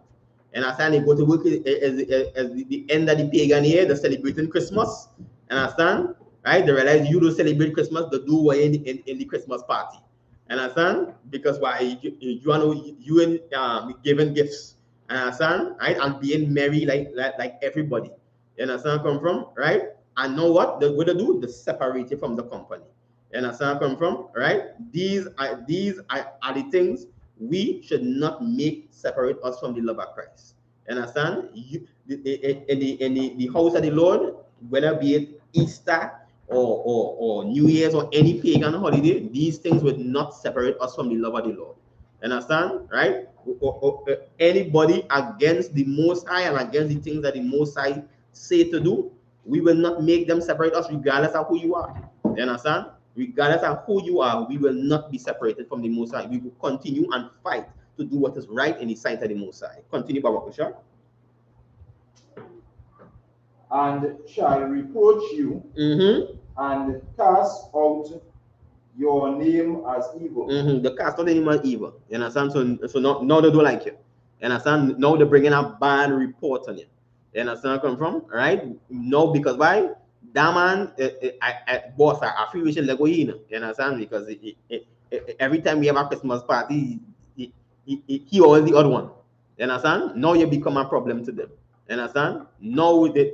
Understand? You go to work as the end of the pagan year, they're celebrating Christmas. Understand? Right? They realize you don't celebrate Christmas, they do what in the Christmas party. Understand? Because why you and giving gifts. Understand? Right? And being merry like everybody. You understand where I come from? Right? And know what they're going to do? They separate you from the company. You understand where I come from? Right? These are the things we should not make separate us from the love of Christ. You understand? In the house of the Lord, whether be it Easter or New Year's or any pagan holiday, these things would not separate us from the love of the Lord. You understand? Right? Anybody against the Most High and against the things that the Most High say to do, we will not make them separate us regardless of who you are. You understand? Regardless of who you are, we will not be separated from the Most High. We will continue and fight to do what is right in the sight of the Most High. Continue, Baba Kusha. And shall reproach you and cast out your name as evil. They cast out the name as evil. You understand? So now they don't like you. You understand? Now they're bringing a bad report on you. You understand where I come from? Right? No, because why? That man, boss, I feel we should let go in. You understand? Because every time we have a Christmas party, he always the other one. You understand? Now you become a problem to them. You understand? Now they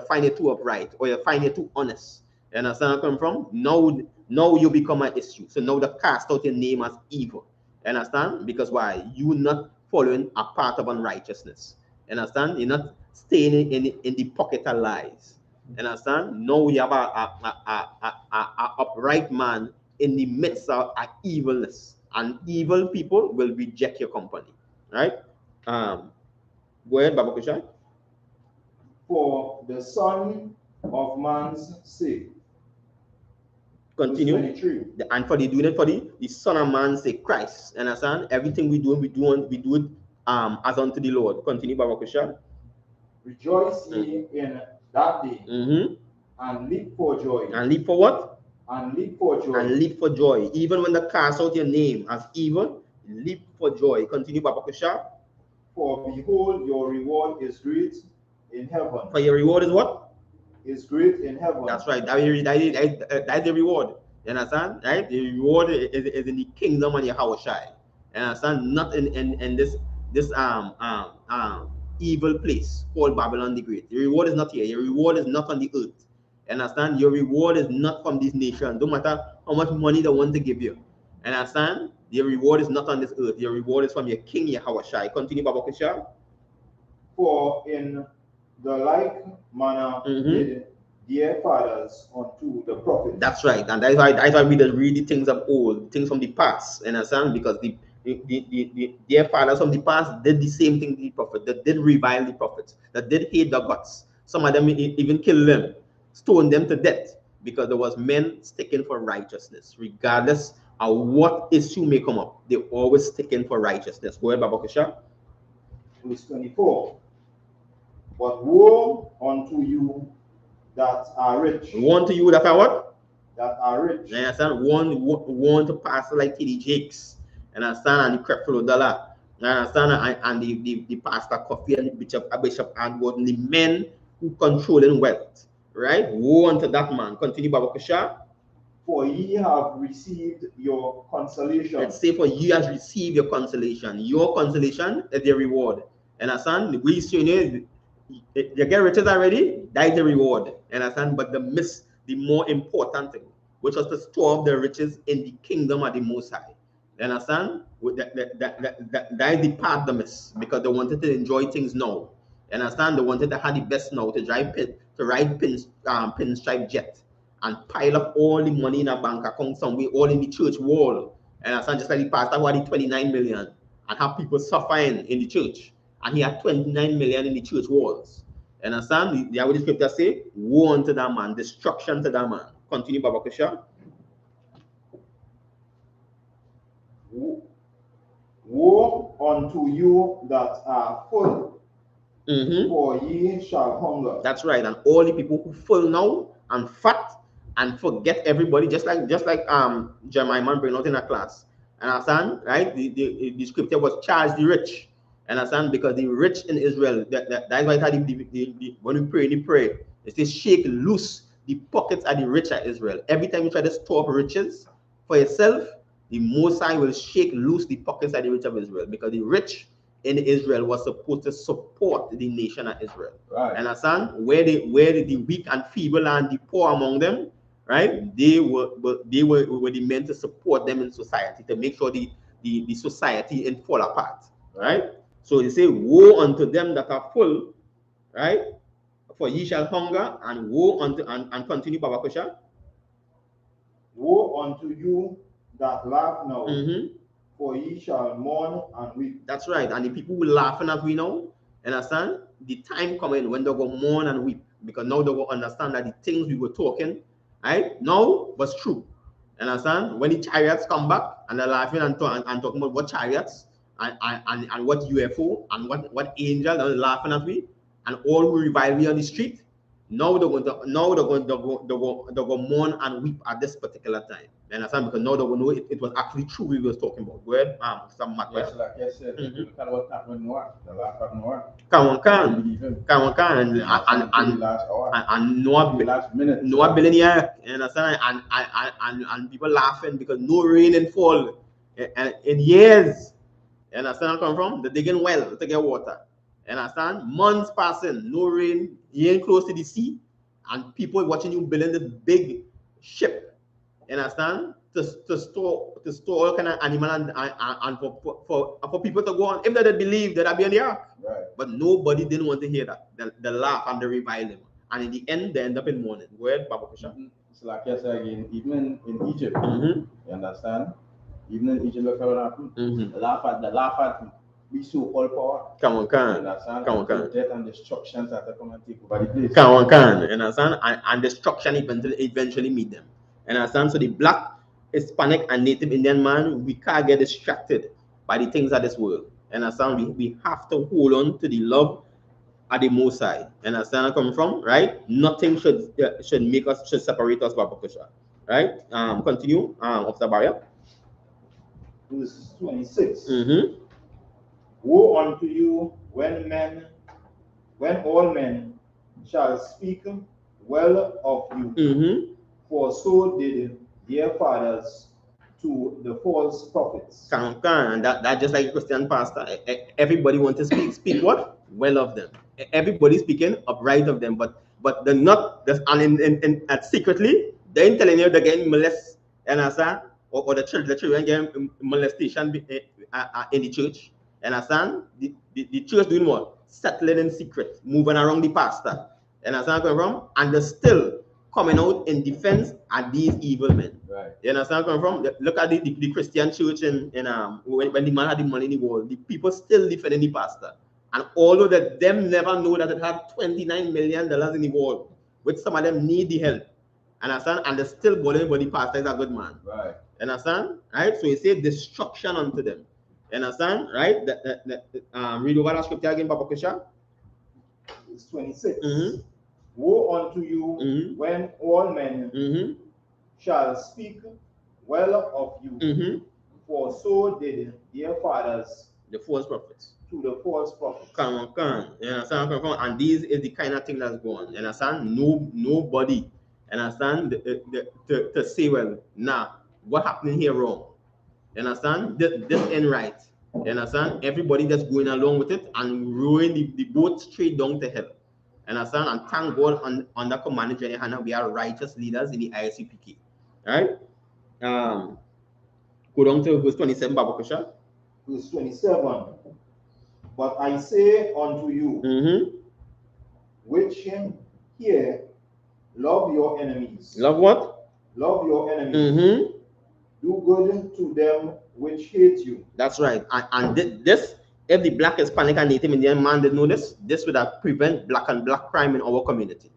find it too upright or you find it too honest. You understand where I come from? Now you become an issue. So now they cast out your name as evil. You understand? Because why? You not following a path of unrighteousness. You understand? You're not staying in the pocket of lies. You understand? Now you have a upright man in the midst of evilness. And evil people will reject your company. Right? Go ahead, Baba Kusha. For the Son of Man's sake. Continue. And for the doing it for the Son of Man's sake, Christ. Understand? Everything we do it as unto the Lord. Continue, Baba Kusha. Rejoice ye in that day, And leap for joy. And leap for what? And leap for joy. And leap for joy. Even when they cast out your name as evil, leap for joy. Continue, Baba Kusha. For behold, your reward is great in heaven. For your reward is what? Is great in heaven. That's right. That's the reward. You understand? Right? The reward is in the kingdom of Yahawashi. You understand? Not in this evil place called Babylon the Great. Your reward is not here. Your reward is not on the earth. You understand? Your reward is not from this nation. Don't matter how much money they want to give you. You understand? Your reward is not on this earth. Your reward is from your King Yahawashi. Continue, Baba Kusha. For in the like manner did their fathers unto the prophets. That's right, and that's why we just read the things of old, things from the past, you understand? Because their fathers from the past did the same thing to the prophet. That did revile the prophets. That did hate the gods. Some of them even killed them, stoned them to death, because there was men sticking for righteousness, regardless of what issue may come up. They always sticking for righteousness. Go ahead, Baba Kusha. Verse 24. But woe unto you that are rich. Woe unto you that are what? That are rich. You understand? One to pastor like T.D. Jakes. You understand? And the creflo dollar. You understand? And the pastor Coffee and the bishop Edward and the men who controlling wealth. Right? Woe unto that man. Continue, Baba Kusha. For ye have received your consolation. Let's say for ye has received your consolation. Your consolation is your reward. You understand? We see you get riches already, that is the reward. Understand? But the more important thing, which was to store up the riches in the kingdom of the Most High. Understand? That is the part they miss, because they wanted to enjoy things now. Understand? They wanted to have the best now, to ride pinstripe jet and pile up all the money in a bank account somewhere, all in the church wall. Understand? Just like the pastor who had the 29 million and have people suffering in the church. And he had 29 million in the church walls. Understand? The scripture say, woe unto that man, destruction to that man. Continue, Baba Kusha. Woe unto you that are full, for ye shall hunger. That's right. And all the people who full now and fat and forget everybody, just like Jeremiah man bring out in a class. Understand? Right? The scripture was charge the rich. Understand? Because the rich in Israel, that's why when we pray, it says shake loose the pockets of the rich of Israel. Every time you try to store up riches for yourself, the Most High will shake loose the pockets of the rich of Israel, because the rich in Israel was supposed to support the nation of Israel. Right. Understand? Where the weak and feeble and the poor among them, right? They were the men to support them in society, to make sure the society didn't fall apart. Right? So they say, woe unto them that are full, right? For ye shall hunger, and woe unto and continue, Baba Kusha. Woe unto you that laugh now, for ye shall mourn and weep. That's right. And the people who laughing at we now, understand? The time coming when they go mourn and weep, because now they will understand that the things we were talking, right, now was true. Understand? When the chariots come back and they're laughing and talking about what chariots and what UFO and what angel are laughing at me, and all who revile me on the street, now they're going to go mourn and weep at this particular time. You understand? Because now they will know it was actually true we was talking about. Go ahead, some matter. Yes, like I said, look at what happened in Noah, the laugh at Noah. And Noah billionaire, you understand? And people laughing because no rain and fall in years. You understand where I come from? They're digging well to get water. You understand? Months passing, no rain, you ain't close to the sea, and people watching you building this big ship. You understand? To store all kind of animal and for people to go on. If they did believe that I'd be on the ark. Right. But nobody didn't want to hear that. They laugh and they revile him. And in the end, they end up in mourning. Go ahead, Baba Kusha. It's like I said again, even in Egypt, you understand? Even in Egypt, look what happened. They laugh at we so-called power. Come on, can. Understand? Come on, can. Death and destruction that are come and take over the place. Come on, can. You understand? And destruction eventually meet them. You understand? So the black, Hispanic, and Native Indian man, we can't get distracted by the things of this world. You understand? We have to hold on to the love are the Most High. You understand where I come from? Right? Nothing should separate us, Babakosha. Right? Continue. Officer Barrier. Verse 26. Mm-hmm. Woe unto you when all men shall speak well of you, Mm-hmm. for so did their fathers to the false prophets. And that just like a Christian pastor. Everybody wants to speak what? Well of them. Everybody speaking upright of them, but they're not. And secretly they're telling you they're getting molested, understand? Or the children getting molestation in the church. Understand? The church doing what? Settling in secret, moving around the pastor. Understand where I'm from? And they're still coming out in defense of these evil men. Right. You understand where I'm from? Look at the Christian church in when the man had the money in the world, the people still defending the pastor. And although that them never know that it had $29 million in the world, which some of them need the help. Understand? And they're still believing but the pastor is a good man. Right. Understand? Right? So he said destruction unto them. Understand? Right? Read over that scripture again, Papa Kusha. It's 26. Mm-hmm. Woe unto you Mm-hmm. when all men Mm-hmm. shall speak well of you, Mm-hmm. for so did their fathers The false prophets. to the false prophets. Come on. You understand? And these is the kind of thing that's going. You understand? Nobody. You understand? To say, well, nah, what happening here wrong? You understand? This ain't right. You understand? Everybody that's going along with it and ruin the boat straight down to hell. You understand? And thank God under command of GEN.YAHANNA, we are righteous leaders in the I.S.U.P.K. Right? Go down to verse 27, Baba Kusha. Verse 27. But I say unto you, Mm-hmm. which hear, love your enemies. Love what? Love your enemies. Mm-hmm. Do good to them which hate you. That's right. And this, if the Black, Hispanic, and Native Indian man did know this would have prevent black crime in our community.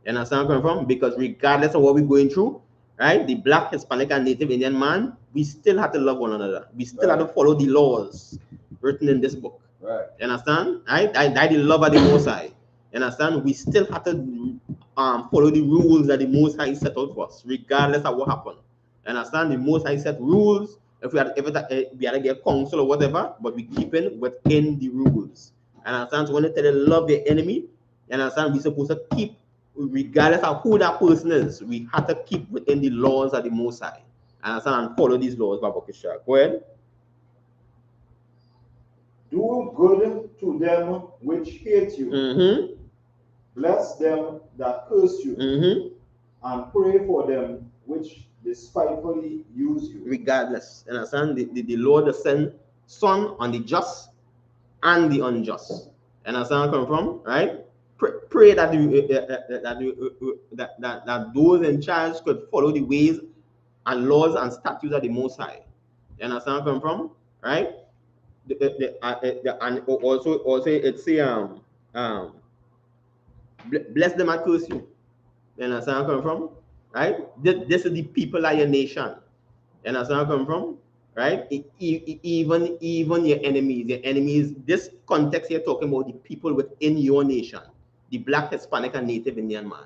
You understand where I'm coming from? Because regardless of what we're going through, right, the Black, Hispanic, and Native Indian man, we still have to love one another. We still have to follow the laws written in this book. Right. You understand? Right? The love of the Most High. You understand? We still have to follow the rules that the Most High set out for us, regardless of what happened. You understand? The Most High set rules. If we had to get counsel or whatever, but we keep it within the rules. And understand? So when they tell you love the enemy, you understand? We're supposed to keep, regardless of who that person is, we have to keep within the laws of the Most High. Understand? And follow these laws, Baba Kisha. Go ahead. Do good to them which hate you. Mm-hmm. Bless them that curse you. Mm-hmm. And pray for them which despitefully use you. Regardless, you understand? The Lord has sent sun on the just and the unjust. You understand where I come from? Right? Pray that that those in charge could follow the ways and laws and statutes of the Most High. You understand where I come from? Right? And also it's bless them and curse you. You understand where I come from? Right? This is the people of your nation. You understand where I come from? Right? Even your enemies, this context here talking about the people within your nation, the Black, Hispanic, and Native Indian man.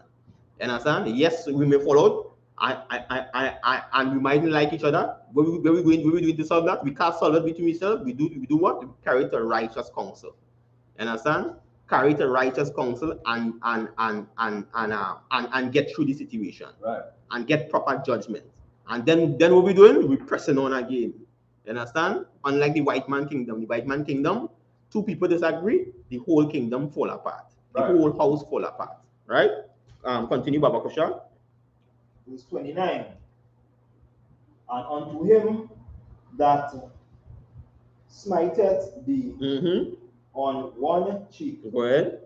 You understand? Yes, we may follow. And we mightn't like each other. Where we going to solve that? We can't solve it between ourselves. We do what? We carry to righteous counsel. You understand? Carry to righteous counsel and get through the situation. Right. And get proper judgment. And then what we're doing? We're pressing on again. You understand? Unlike the white man kingdom, two people disagree, the whole kingdom fall apart. The whole house fall apart. Right? Continue, Baba Kusha. Verse 29. And unto him that smiteth thee on one cheek, go ahead,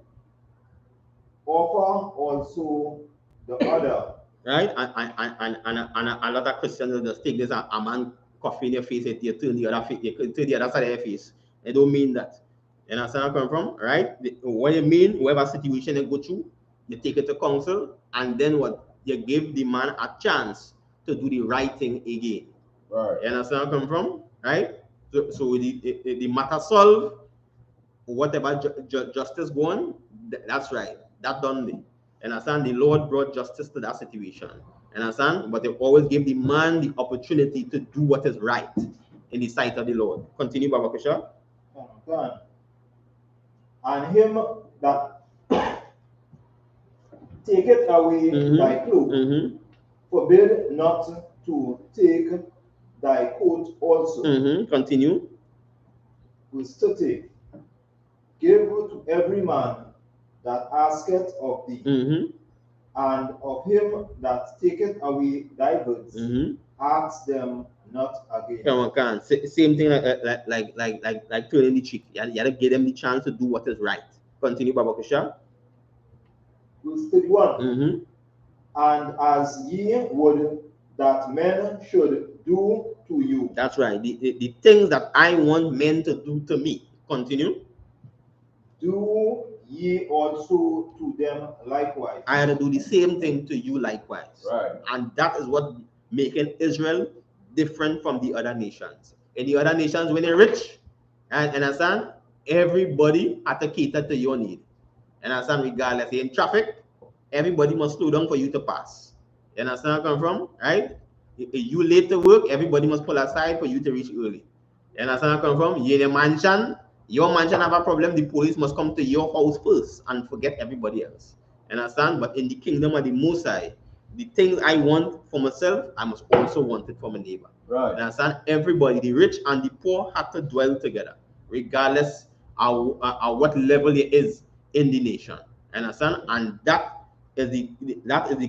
offer also the other. Right? And a lot of Christians just take this a man coffee in your face, you turn the other face, you turn the other side of your face. They don't mean that. You understand where I come from? Right? What you mean, whatever situation you go through, you take it to counsel, and then what? You give the man a chance to do the right thing again. Right. You understand where I come from? Right? So the matter solved, whatever justice going, that's right. That done there. And understand, the Lord brought justice to that situation. And understand, but they always give the man the opportunity to do what is right in the sight of the Lord. Continue, Baba Kusha. And him that taketh away thy cloak, forbid not to take thy coat also. Continue. Verse 30. Give to every man that asketh of thee, and of him that taketh away thy goods, ask them not again. Come on. Same thing like turning the cheek. You gotta give them the chance to do what is right. Continue, Baba Kusha. Verse 31. And as ye would that men should do to you. That's right. The things that I want men to do to me. Continue. Do ye also to them likewise. I had to do the same thing to you likewise. Right. And that is what making Israel different from the other nations. In the other nations, when they're rich, and understand, everybody had to cater to your need. And understand, regardless, in traffic, everybody must slow down for you to pass. You understand where I come from? Right? If you late to work, everybody must pull aside for you to reach early. You understand where I come from? You're in a mansion, your mansion have a problem, the police must come to your house first and forget everybody else. You understand? But in the kingdom of the Most High, the things I want for myself, I must also want it for my neighbor. Right. You understand? Everybody, the rich and the poor, have to dwell together, regardless of what level it is in the nation. You understand? And that is the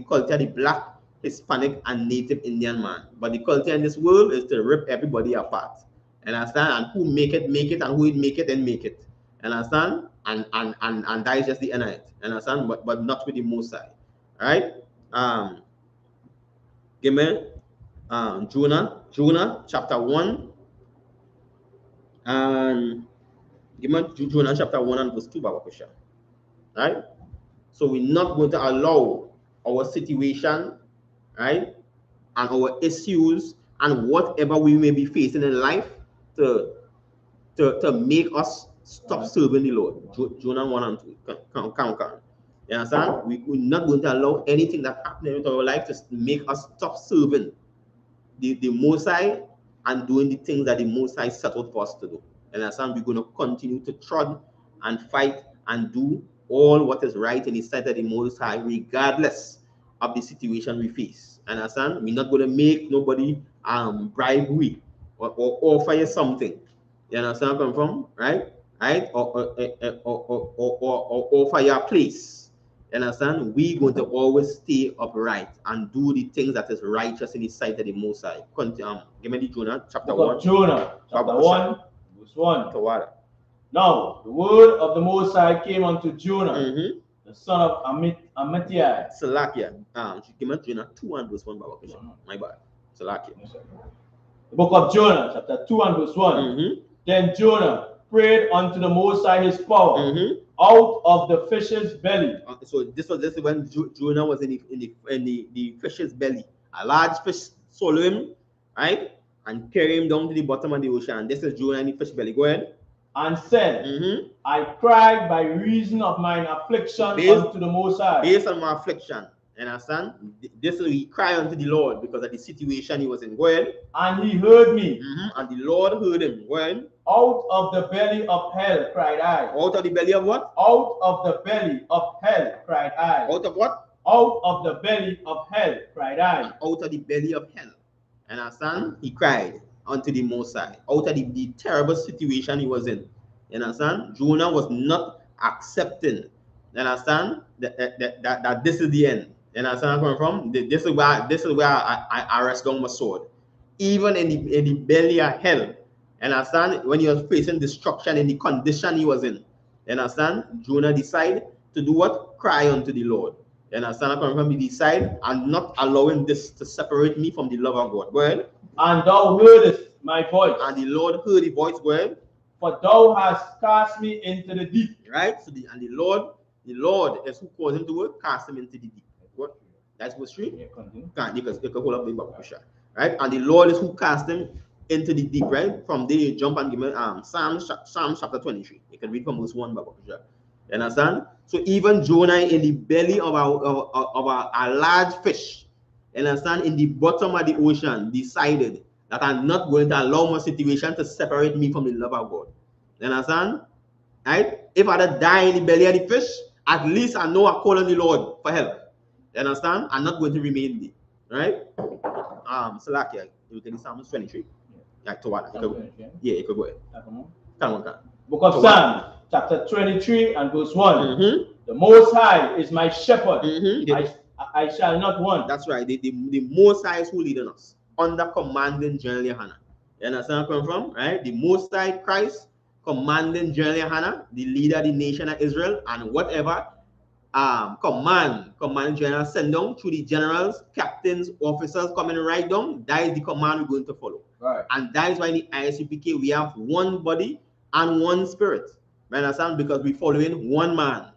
culture of the Black, Hispanic, and Native Indian man. But the culture in this world is to rip everybody apart. You understand? And who make it, and who make it, then make it. You understand? And that is just the end of it. You understand? But not with the Most High. All right? Give me Jonah chapter 1. And give me Jonah chapter 1 and verse 2, Baba Kusha. Right? So we're not going to allow our situation, right, and our issues and whatever we may be facing in life to make us stop serving the Lord. Jonah 1 and 2. Come. You understand? We're not going to allow anything that happens in our life to make us stop serving the Most High and doing the things that the Most High set out for us to do. And understand? We're going to continue to trod and fight and do all what is right in the sight of the Most High, regardless of the situation we face. And understand? We're not going to make nobody bribe we or offer you something. You understand where I'm from? Right? Or offer you a place. You understand? We're going to always stay upright and do the things that is righteous in the sight of the Most High. Give me the Jonah chapter 1. Jonah chapter 1, verse 1. To Now the word of the Most High came unto Jonah, the son of Amittai. Salakia. Give me Jonah 2 and verse 1. My bad. Salakia. The book of Jonah chapter 2 and verse 1. Then Jonah prayed unto the Most High his power out of the fish's belly. So this was when Jonah was in the fish's belly. A large fish swallowed him, right, and carried him down to the bottom of the ocean. This is Jonah in the fish belly. Go ahead. And said, I cried by reason of mine affliction unto the Most High. Based on my affliction. And understand? This is he cried unto the Lord because of the situation he was in. Go ahead. And he heard me. And the Lord heard him. Go ahead. Out of the belly of hell cried I. Out of the belly of what? Out of the belly of hell cried I. Out of what? Out of the belly of hell cried I. Out of the belly of hell. And understand? He cried unto the Most High. Out of the terrible situation he was in. You understand? Jonah was not accepting. You understand? That this is the end. You understand where I'm from? This is where I rest down my sword. Even in the belly of hell. You understand? When he was facing destruction in the condition he was in. You understand? Jonah decided to do what? Cry unto the Lord. You understand? He decided, I'm not allowing this to separate me from the love of God. Go ahead. And thou heardest my voice. And the Lord heard the voice. Go ahead. For thou hast cast me into the deep. Right? So the Lord is who caused him to work, cast him into the deep. What? That's what's true. You can hold up the Bible. Right? And the Lord is who cast him into the deep, right? From there you jump and give me Psalms chapter 23. You can read from verse 1, Baba. You understand? So even Jonah in the belly of a large fish, you understand, in the bottom of the ocean, decided that I'm not going to allow my situation to separate me from the love of God. You understand? Right? If I die in the belly of the fish, at least I know I call on the Lord for help. You understand? I'm not going to remain there. Right? Salakia, you can Psalms 23. Yeah, yeah, you could go ahead. Come on. Book of Psalms, chapter 23 and verse 1. The Most High is my shepherd. I shall not want. That's right. The Most High is who leading us under commanding Gen.YAHANNA. You understand where I come from? Right? The Most High Christ commanding Gen.YAHANNA, the leader of the nation of Israel, and whatever commanding general send down through the generals, captains, officers coming right down. That is the command we're going to follow. Right. And that is why in the I.S.U.P.K we have one body and one spirit. You understand? Because we're following one man.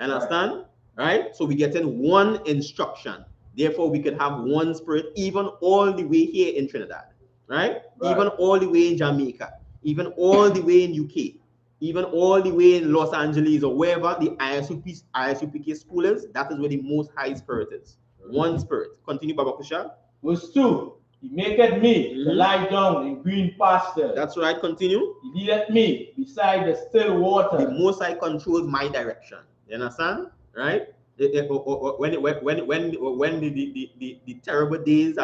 You understand? Right? So we're getting one instruction. Therefore, we can have one spirit, even all the way here in Trinidad. Right? Even all the way in Jamaica. Even all the way in UK. Even all the way in Los Angeles or wherever the I.S.U.P.K school is, that is where the Most High Spirit is. One spirit. Continue, Baba Kusha. Verse 2. He maketh me to lie down in green pastures. That's right. Continue. He leadeth me beside the still water. The Most High controls my direction. You understand? Right? When the terrible days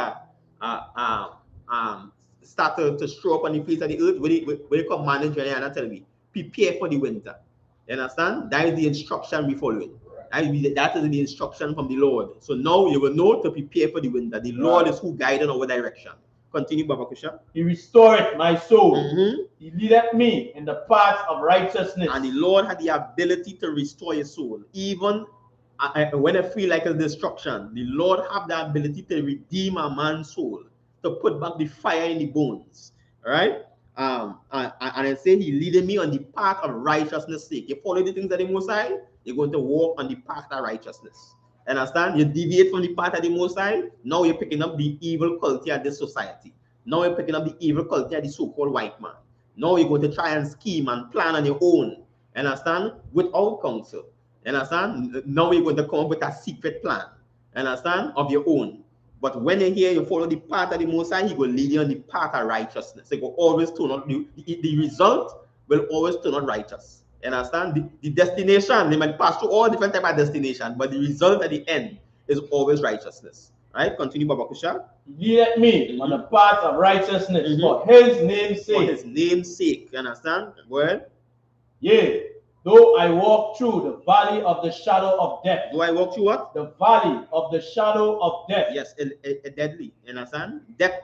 start to show up on the face of the earth, when you come manage and tell me, prepare for the winter. You understand? That is the instruction we following. That is the instruction from the Lord. So now you will know to prepare for the winter. The Lord is who guided our direction. Continue, Baba Kusha. He restored my soul. He leadeth me in the paths of righteousness. And the Lord had the ability to restore your soul. Even when I feel like a destruction, the Lord have the ability to redeem a man's soul, to put back the fire in the bones. All right? And I say he leaded me on the path of righteousness' sake. You follow the things of the Most High, you're going to walk on the path of righteousness. Understand? You deviate from the path of the Most High, now you're picking up the evil culture of this society. Now you're picking up the evil culture of the so-called white man. Now you're going to try and scheme and plan on your own. Understand? Without counsel. Understand? Now you're going to come up with a secret plan. Understand? Of your own. But when you're here, you follow the path of the Most High, he will lead you on the path of righteousness. He will always turn out, the result will always turn out righteous. You understand? The destination, they might pass through all different types of destinations, but the result at the end is always righteousness. Right? Continue, Baba Kusha. He led me on the path of righteousness for his name's sake. For his name's sake. You understand? Go ahead. Yea, though I walk through the valley of the shadow of death. Do I walk through what? The valley of the shadow of death. Yes, a deadly. You understand? Death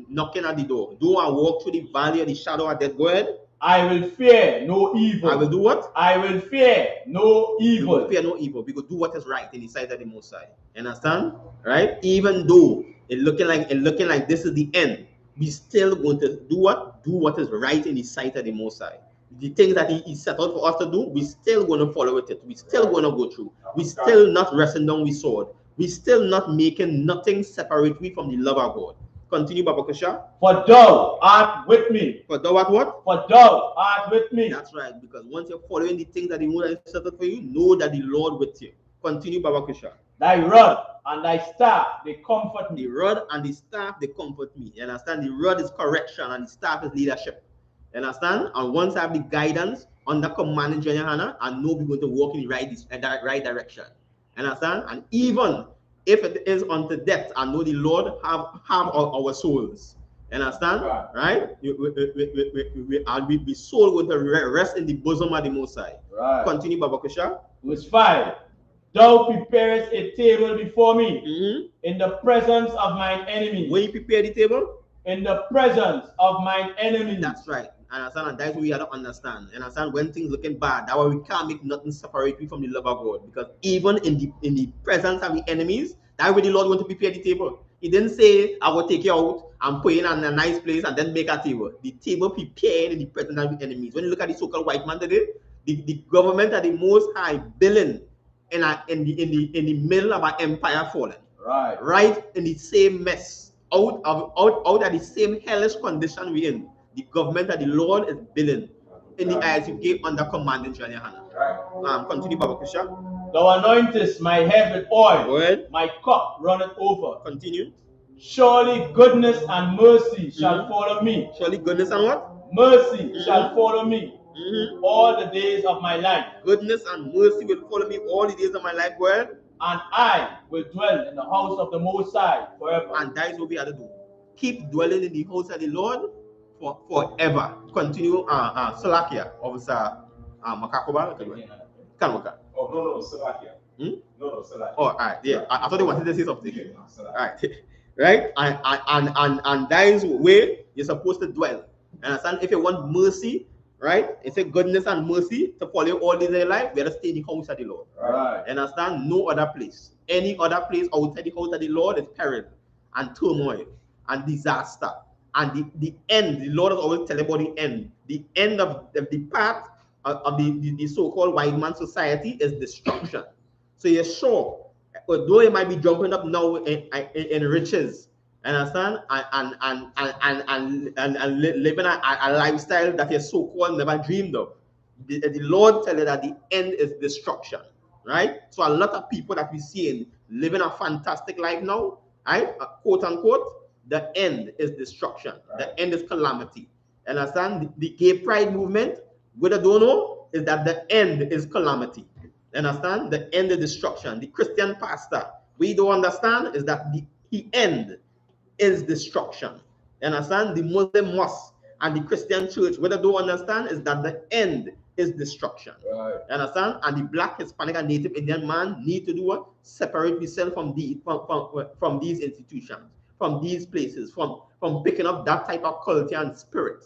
knocking at the door. Do I walk through the valley of the shadow of death? Go ahead. I will fear no evil. I will do what? I will fear no evil. We will fear no evil. We will do what is right in the sight of the Most High. Understand? Right? Even though it's looking like this is the end, we still going to do what? Do what is right in the sight of the Most High. The things that he set out for us to do, we still going to follow with it. We still going to go through. We still not wrestling down with sword. We still not making nothing separate me from the love of God. Continue, Baba Kusha. For thou art with me. For thou art what? For thou art with me. That's right. Because once you're following the things that the Lord has set out for you, know that the Lord with you. Continue, Baba Kusha. Thy rod and thy staff, they comfort me. The rod and the staff, they comfort me. You understand? The rod is correction and the staff is leadership. You understand? And once I have the guidance under commanding Gen.YAHANNA, I know we're going to walk in the right direction. You understand? And even if it is unto death, I know the Lord have our souls. You understand? Right? We soul going to rest in the bosom of the Most High. Right. Continue, Baba Kusha. Verse 5. Thou preparest a table before me in the presence of mine enemies. When you prepare the table? In the presence of mine enemies. That's right. Understand? And that's what we have to understand. And understand when things looking bad, that way we can't make nothing separate you from the love of God. Because even in the presence of the enemies, that way the Lord want to prepare the table. He didn't say, I will take you out and put you in a nice place and then make a table. The table prepared in the presence of the enemies. When you look at the so-called white man today, the government are the Most High billing in the middle of an empire falling. Right. Right in the same mess out of the same hellish condition we're in, the government that the Lord is building in the I.S.U.P.K under command in GEN.YAHANNA. Continue, Baba Kusha. Thou anointest my head with oil, my cup runneth over. Continue. Surely goodness and mercy shall follow me. Surely goodness and what? Mercy shall follow me all the days of my life. Goodness and mercy will follow me all the days of my life. Well, and I will dwell in the house of the Most High forever. And that is what we have to do. Keep dwelling in the house of the Lord forever. Continue, Salakia, Officer Makakoba. Oh, no, Salakia. No, Salakia. Oh, all right, yeah. I thought they wanted to say something. All right, right? And that is where you're supposed to dwell. And understand, if you want mercy, right? It's a goodness and mercy to follow you all days of your life. We have to stay in the house of the Lord. Right. And understand, no other place. Any other place outside the house of the Lord is peril and turmoil and disaster. And the end, the Lord is always telling about the end. The end of the path of the so-called white man society is destruction. So you're sure, although you might be jumping up now in riches, understand, and living a lifestyle that you so-called never dreamed of, the Lord tells you that the end is destruction, right? So a lot of people that we see living a fantastic life now, right, quote unquote, the end is destruction. Right. The end is calamity. Understand? The gay pride movement, what I don't know is that the end is calamity. Understand? The end is destruction. The Christian pastor, we don't understand is that the end is destruction. Understand? The Muslim mosque and the Christian church, what I don't understand is that the end is destruction. Right. Understand? And the Black, Hispanic, and Native Indian man need to do what? Separate themselves from these institutions, from these places, from picking up that type of culture and spirit.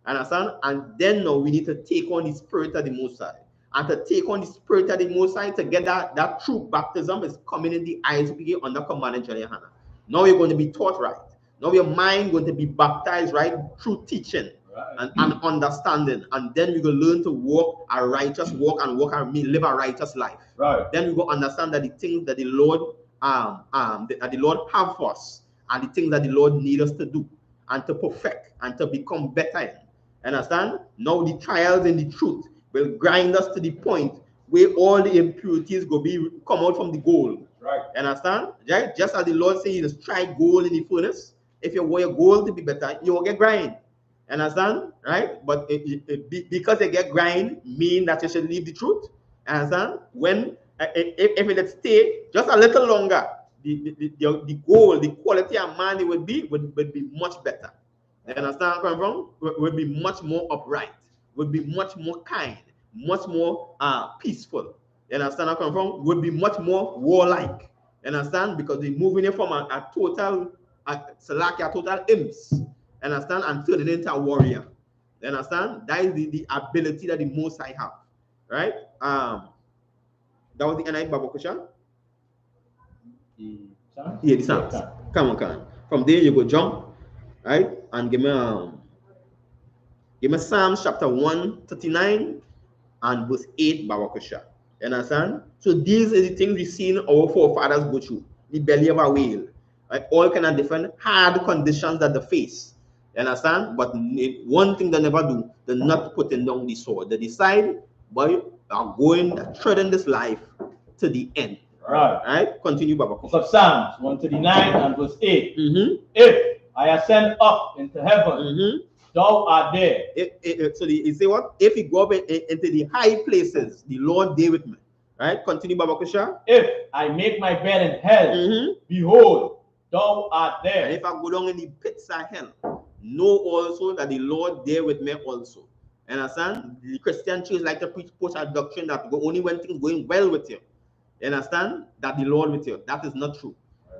Understand? And then now we need to take on the spirit of the Most High. And to take on the spirit of the Most High, to get that true baptism is coming in the I.S.U.P.K under command in GEN.YAHANNA. Now you're going to be taught right. Now your mind going to be baptized right through teaching, right, and understanding. And then we will learn to walk a righteous walk and live a righteous life. Right. Then we will understand that the things that the Lord that the Lord have for us, and the things that the Lord needs us to do and to perfect and to become better in. Understand? Now the trials in the truth will grind us to the point where all the impurities will come out from the gold. Right. Understand? Right? Just as the Lord says, you strike gold in the furnace. If you want your gold to be better, you will get grind. Understand? Right? But because you get grind, mean that you should leave the truth. Understand? When if it stay just a little longer, the goal, the quality of man it would be much better. You understand where I'm from? Would be much more upright, would be much more kind, much more peaceful. You understand where I'm from? Would be much more warlike. You understand? Because they're moving it from a total imps. You understand? And turning into a warrior. You understand? That is the ability that the Most High have. Right? That was the end of Baba Kushan. Yeah, the Psalms. Come on. From there you go jump, right? And give me Psalms chapter 139 and verse 8, Baba Kushan. You understand? So these are the things we seen our forefathers go through. The belly of a whale. Right? All kind of different hard conditions that they face. You understand? But one thing they never do, they're not putting down the sword. They decide, boy, are going treading this life to the end. Right? Continue, Baba. Book of Psalms 139 and verse 8. If I ascend up into heaven, thou art there. So he say what? If he go up into the high places, the Lord there with me. Right? Continue, Baba Kusha. If I make my bed in hell, behold, thou art there. And if I go down in the pits of hell, know also that the Lord there with me also. Understand? The Christian church like to preach a doctrine that only when things going well with you. Understand? That the Lord with you. That is not true.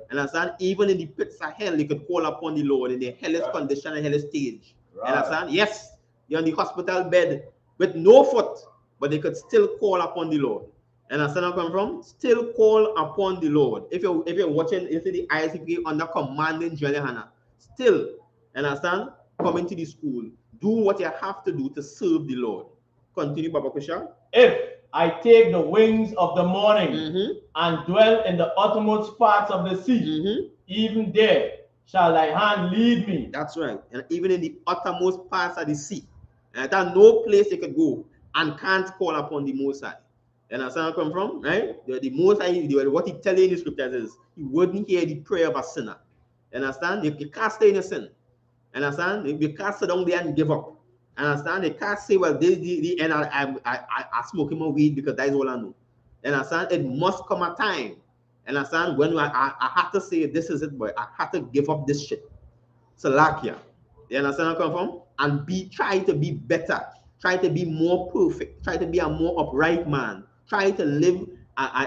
Understand? Even in the pits of hell, you could call upon the Lord in the hellish condition and hellish stage. Understand? Yes, you're on the hospital bed with no foot, but they could still call upon the Lord. Understand where I come from? Still call upon the Lord. If you're watching the I.S.U.P.K under commanding GEN.YAHANNA, still, understand, coming to the school, do what you have to do to serve the Lord. Continue, Baba Kusha. If I take the wings of the morning and dwell in the uttermost parts of the sea, even there shall thy hand lead me. That's right. And even in the uttermost parts of the sea, and there's no place they could go and can't call upon the Most High. You understand where I come from? Right? The Most High, what he telling in the scriptures is, he wouldn't hear the prayer of a sinner. You understand? You can't stay in a sin. You understand? You can't sit down there and give up. You understand? They can't say, well, the end I smoke him a weed because that's all I know. You understand? It must come a time. You understand? When I have to say, this is it, boy. I have to give up this shit. Salakia. You understand where I come from? And try to be better. Try to be more perfect. Try to be a more upright man. Try to live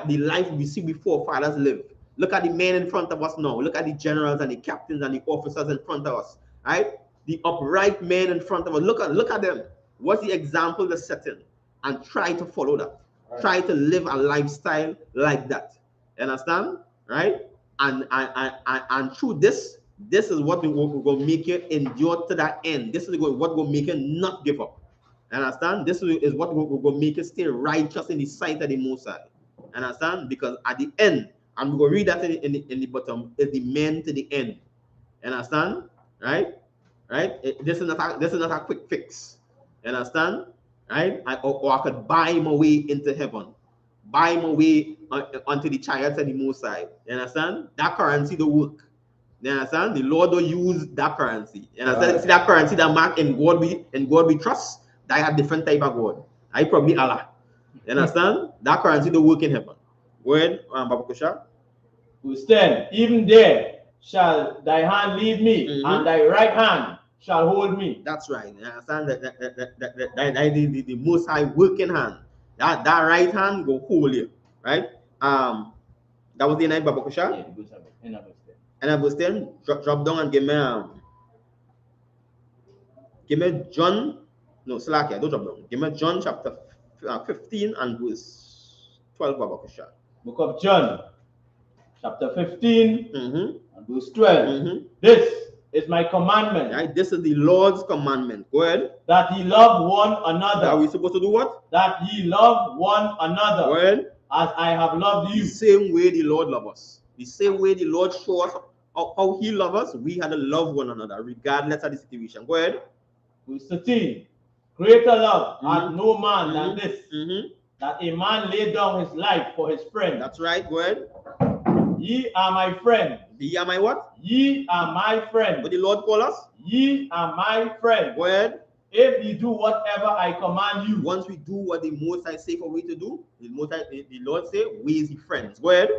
the life we see before fathers live. Look at the men in front of us now. Look at the generals and the captains and the officers in front of us. Right? The upright men in front of us. Look at them. What's the example they're setting? And try to follow that. Right. Try to live a lifestyle like that. You understand? Right? And through this is what we're going to make you endure to that end. This is what will make you not give up. Understand? This is what we're going to make you stay righteous in the sight of the Most High. Understand? Because at the end, and we're going to read that in the bottom, is the men to the end. Understand? Right? Right? This is not a quick fix. Understand? Right? Or I could buy my way into heaven. Buy my way onto the chariots of the Most High. You understand? That currency don't work. You understand? The Lord don't use that currency. You understand? See that currency that mark in God we trust. That have different type of God. I probably Allah. You understand? That currency don't work in heaven. Word, Baba Kusha. Verse 10. Even there shall thy hand lead me, and thy right hand shall hold me. That's right. You understand? The Most High working hand. That right hand go hold you. Right? That was the night, Baba Kusha. Yeah, and I was then drop down and give me John. No, Slakia, don't drop down. Give me John chapter 15 and verse 12, Baba Kusha. Book of John, chapter 15 and verse 12. This is my commandment. Right? This is the Lord's commandment. Go ahead. That ye love one another. Are we supposed to do what? That ye love one another. Go ahead. As I have loved you. The same way the Lord loves us. The same way the Lord shows us how he loves us, we had to love one another, regardless of the situation. Go ahead. Verse 13. Greater love hath no man than this, that a man lay down his life for his friend. That's right. Go ahead. Ye are my friend. Ye are my what? Ye are my friend. What the Lord call us? Ye are my friend. Go ahead. If ye do whatever I command you. Once we do what the Most High say for we to do, the Lord say, we is the friends. Go ahead.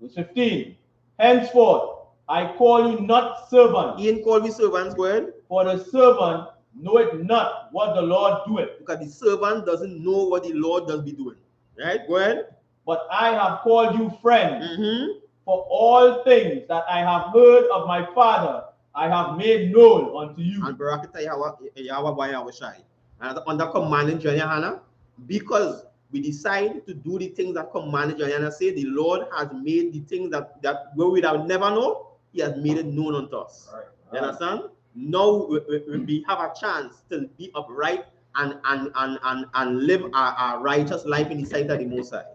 Verse 15. Henceforth I call you not servants. He ain't call me servants. Go ahead. For the servant knoweth not what the Lord doeth. Because the servant doesn't know what the Lord does be doing. Right? Go ahead. But I have called you friends. For all things that I have heard of my Father, I have made known unto you. And Barakata Yahweh Shai. And under commanding GEN.YAHANNA, because we decide to do the things that commanding GEN.YAHANNA say, the Lord has made the things that we would have never known, he has made it known unto us. Right. You understand? Now we have a chance to be upright and live a righteous life in the sight of the Most High.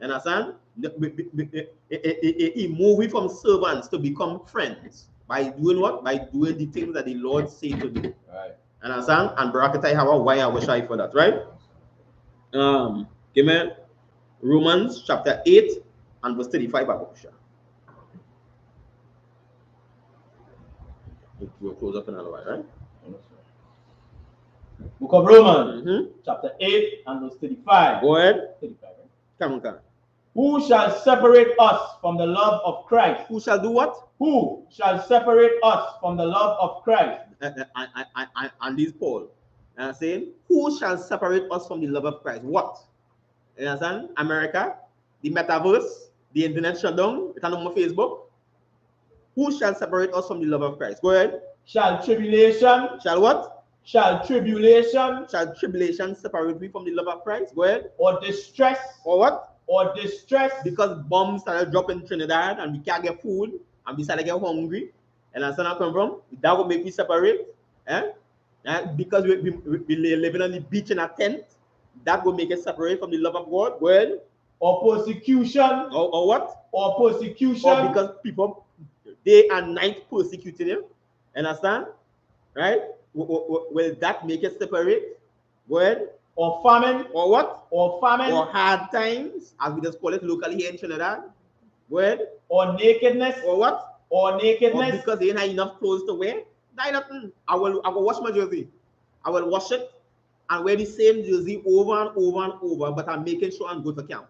You understand? He moved from servants to become friends. By doing what? By doing the things that the Lord say to do. Right. Understand? And Barakatai why I was shy for that, right? Give me Romans chapter 8 and verse 35. We'll close up another way, right? Book of Romans, chapter 8 and verse 35. Go ahead. 35, right? Come on. Who shall separate us from the love of Christ? Who shall do what? Who shall separate us from the love of Christ? And this Paul saying, who shall separate us from the love of Christ? What? You understand? America, the metaverse, the internet shutdown, it's on my Facebook. Who shall separate us from the love of Christ? Go ahead. Shall tribulation? Shall what? Shall tribulation? Shall tribulation separate me from the love of Christ? Go ahead. Or distress? Or what? Or distress? Because bombs started dropping in Trinidad and we can't get food and we started get hungry. And that's where I come from. That will make me separate. Because we living on the beach in a tent. That will make us separate from the love of God. Go ahead. Or persecution? Or what? Or persecution? Or because people day and night persecuting him. Understand? Right? Will that make it separate? Go ahead. Or famine. Or what? Or famine. Or hard times, as we just call it locally here in Trinidad. Go ahead. Or nakedness. Or what? Or nakedness. Or because they ain't have enough clothes to wear. That nothing. I will wash my jersey. I will wash it and wear the same jersey over and over and over, but I'm making sure I'm go to camp.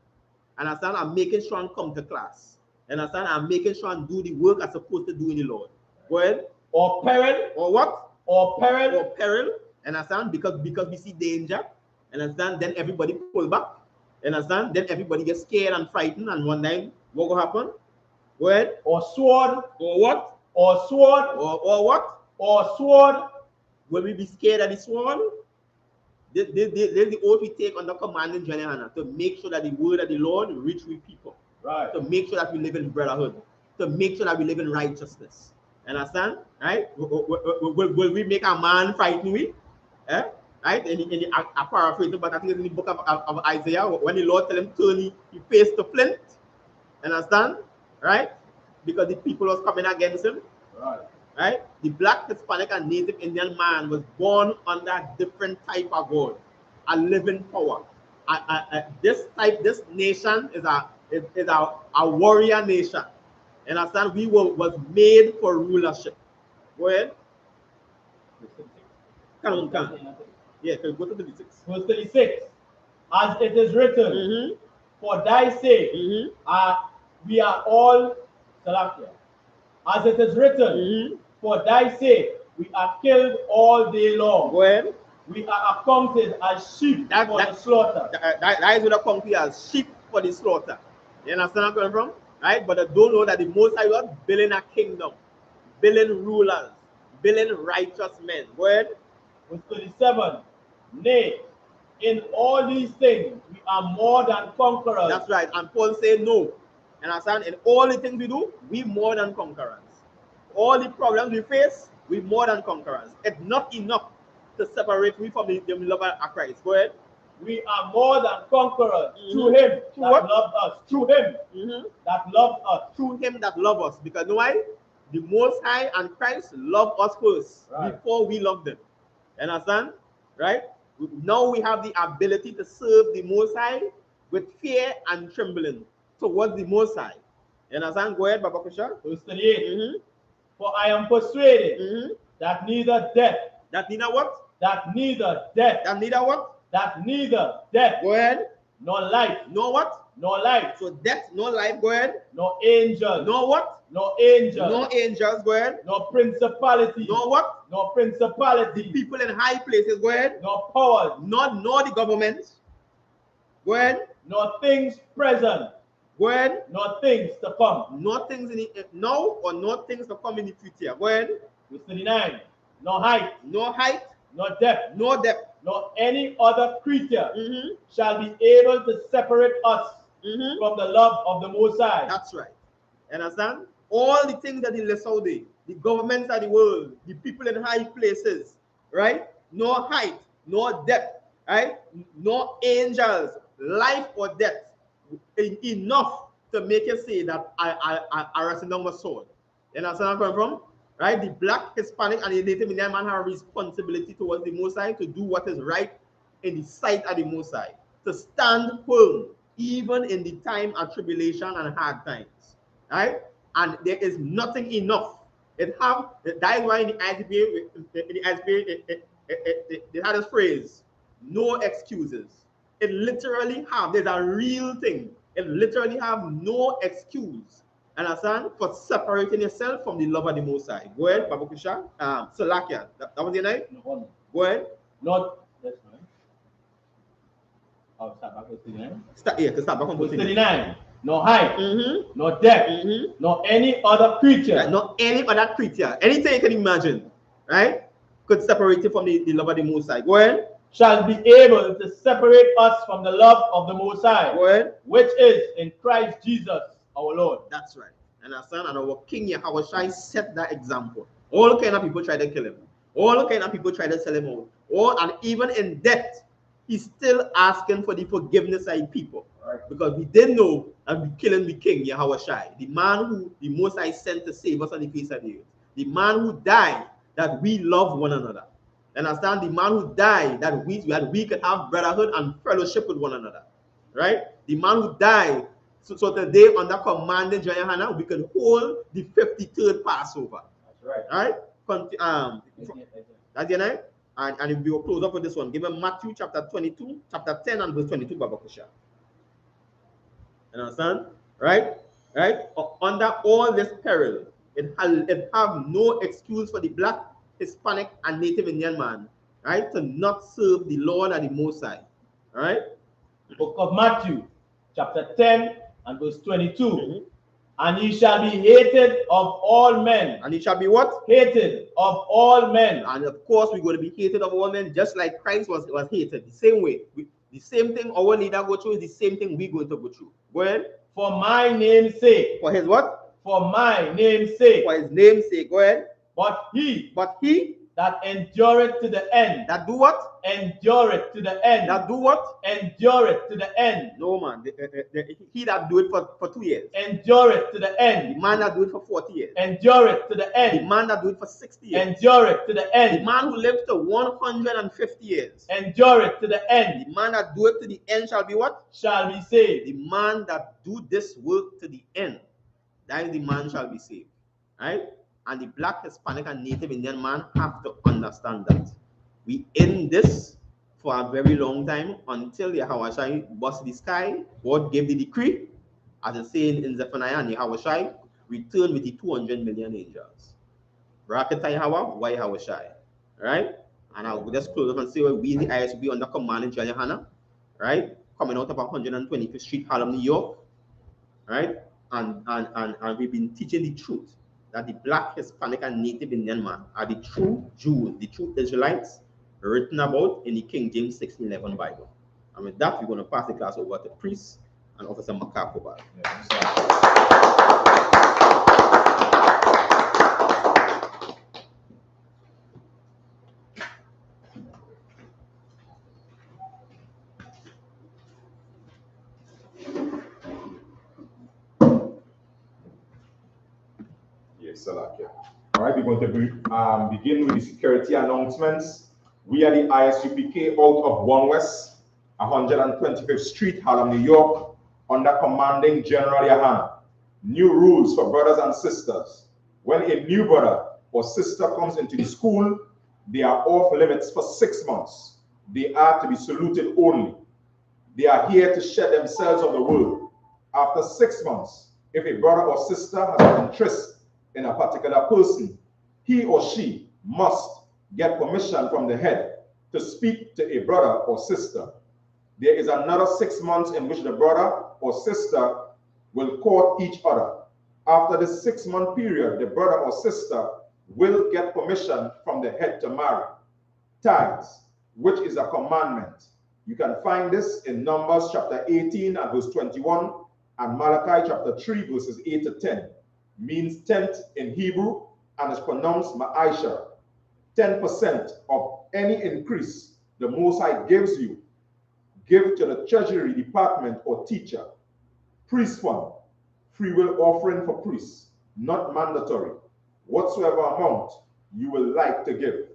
Understand? I'm making sure I'm come to class. Understand? I'm making sure I'm do the work I'm supposed to do in the Lord. Go ahead. Or peril. Or what? Or peril. Or peril. Understand? Because we see danger. Understand? Then everybody pull back. Understand? Then everybody gets scared and frightened. And one night, what will happen? Go ahead. Or sword. Or what? Or sword. Or what? Or sword. Will we be scared of the sword? This is the oath we take under command in GEN.YAHANNA, to make sure that the word of the Lord reach with people. Right. To make sure that we live in brotherhood. To make sure that we live in righteousness. Understand? Right? Will we make a man frightened with? Eh? Right? I paraphrase it, but I think it's in the book of Isaiah, when the Lord tell him turn his face to flint. Understand? Right? Because the people was coming against him. Right. Right? The Black, Hispanic, and Native Indian man was born under a different type of God, a living power. This nation is a warrior nation. And understand? We was made for rulership. Go ahead. Come on. Yeah, can go to 36. Verse 36. As it is written, for thy sake, we are all Salakia. As it is written, for thy sake, we are killed all day long. Go ahead. We are accounted as sheep for the slaughter. That is what I come here as sheep for the slaughter. You understand where I'm coming from? Right? But I don't know that the Most High was building a kingdom, building rulers, building righteous men. Go ahead. Verse 37. Nay, in all these things, we are more than conquerors. That's right. And Paul said no. And understand? In all the things we do, we more than conquerors. All the problems we face, we more than conquerors. It's not enough to separate we from the love of Christ. Go ahead. We are more than conquerors through him that loved us. Through him that loved us. Through him that loved us. Because you know why? The Most High and Christ love us first before we love them. You understand? Right? Now we have the ability to serve the Most High with fear and trembling towards the Most High. You understand? Go ahead, Baba Kusha. Verse 38. For I am persuaded that neither death. That neither what? That neither death. That neither what? That neither death. Go ahead. Nor life. Nor what? Nor life. So death, no life. Go ahead. Nor angels. Nor what? Nor angels. No angels. Go ahead. Nor principalities. Nor what? Nor principalities. People in high places. Go ahead. Nor powers. Nor the government. Go ahead. Nor things present. Go ahead. Nor things to come. Nor things in the now or nor things to come in the future. Go ahead. Verse 39. Nor height. No height. Nor depth. No depth. Nor any other creature shall be able to separate us from the love of the Most High. That's right. Understand? All the things that he lists out there, the governments of the world, the people in high places, right? No height, no depth, right? No angels, life or death, enough to make you say that I wrestle down my sword. You understand where I'm coming from? Right? The Black, Hispanic, and the Native Indian man have a responsibility towards the Most High to do what is right in the sight of the Most High, to stand firm even in the time of tribulation and hard times. Right? And there is nothing enough. That is why in the I.S.U.P.K, they had this phrase, no excuses. It literally there's a real thing. It literally have no excuse. Understand? For separating yourself from the love of the Most High. Go ahead, Baba Kusha. Salakia. That was your name? No. Go ahead. Not that's right. I'll start back with 39. Start back on 39. No height, no depth, no any other creature. Right, not any other creature. Anything you can imagine, right? Could separate you from the love of the Most High. Go ahead. Shall be able to separate us from the love of the Most High. Go ahead. Which is in Christ Jesus our Lord. That's right. And our son and our King Yahweh set that example. All kind of people try to kill him. All kind of people try to sell him out. And even in death, he's still asking for the forgiveness of his people. Right. Because we didn't know that we killing the king, Yahawashi, the man who the Most High sent to save us on the face of the earth. The man who died that we love one another. Understand? The man who died that we could have brotherhood and fellowship with one another. Right? The man who died so today under commanding GEN.YAHANNA, we can hold the 53rd Passover. That's right. Right? That's your name? And we will close up with this one. Give him Matthew chapter 22, chapter 10 and verse 22, Baba Kusha. You understand? Right? Right? Under all this peril, it have no excuse for the Black, Hispanic, and Native Indian man, right, to not serve the Lord and the Most High. All right? Book of Matthew, chapter 10 and verse 22. And he shall be hated of all men. And he shall be what? Hated of all men. And of course, we're going to be hated of all men, just like Christ was hated. The same way. The same thing our leader go through is the same thing we're going to go through. Go ahead. For my name's sake. For his what? For my name's sake. For his name's sake. Go ahead. But he that endureth to the end. That do what? Endureth to the end. That do what? Endureth to the end. No, man. He that do it for 2 years. Endureth to the end. The man that do it for 40 years. Endureth to the end. The man that do it for 60 years. Endureth to the end. The man who lives to 150 years. Endureth to the end. The man that do it to the end shall be what? Shall be saved. The man that do this work to the end, that is the man shall be saved. Right? And the Black, Hispanic, and Native Indian man have to understand that. We in this for a very long time until Yahawashi bust the sky. God gave the decree, as it's saying in Zephaniah, and Yahawashi returned with the 200 million angels. Rakata Yahawa, why Yahawashi? Right? And I'll just close up and say, well, we the I.S.U.P.K under commanding GEN.YAHANNA, right? Coming out of 125th Street, Harlem, New York, right? And we've been teaching the truth that the Black, Hispanic, and Native Indian man are the true Jews, the true Israelites, written about in the King James 1611 Bible. And with that, we're going to pass the class over to Priest and Officer Makakoba. All right, we're going to begin with the security announcements. We are the I.S.U.P.K out of 1 West, 125th Street, Harlem, New York, under commanding General Yahanna. New rules for brothers and sisters. When a new brother or sister comes into the school, they are off limits for 6 months. They are to be saluted only. They are here to shed themselves on the world. After 6 months, if a brother or sister has an interest in a particular person, he or she must get permission from the head to speak to a brother or sister. There is another 6 months in which the brother or sister will court each other. After this 6-month period, the brother or sister will get permission from the head to marry. Tithes, which is a commandment. You can find this in Numbers chapter 18 and verse 21 and Malachi chapter 3 verses 8 to 10. Means tenth in Hebrew and is pronounced ma'aisha. 10% of any increase the Most High gives you, give to the Treasury Department or teacher. Priest fund, free will offering for priests, not mandatory. Whatsoever amount you will like to give.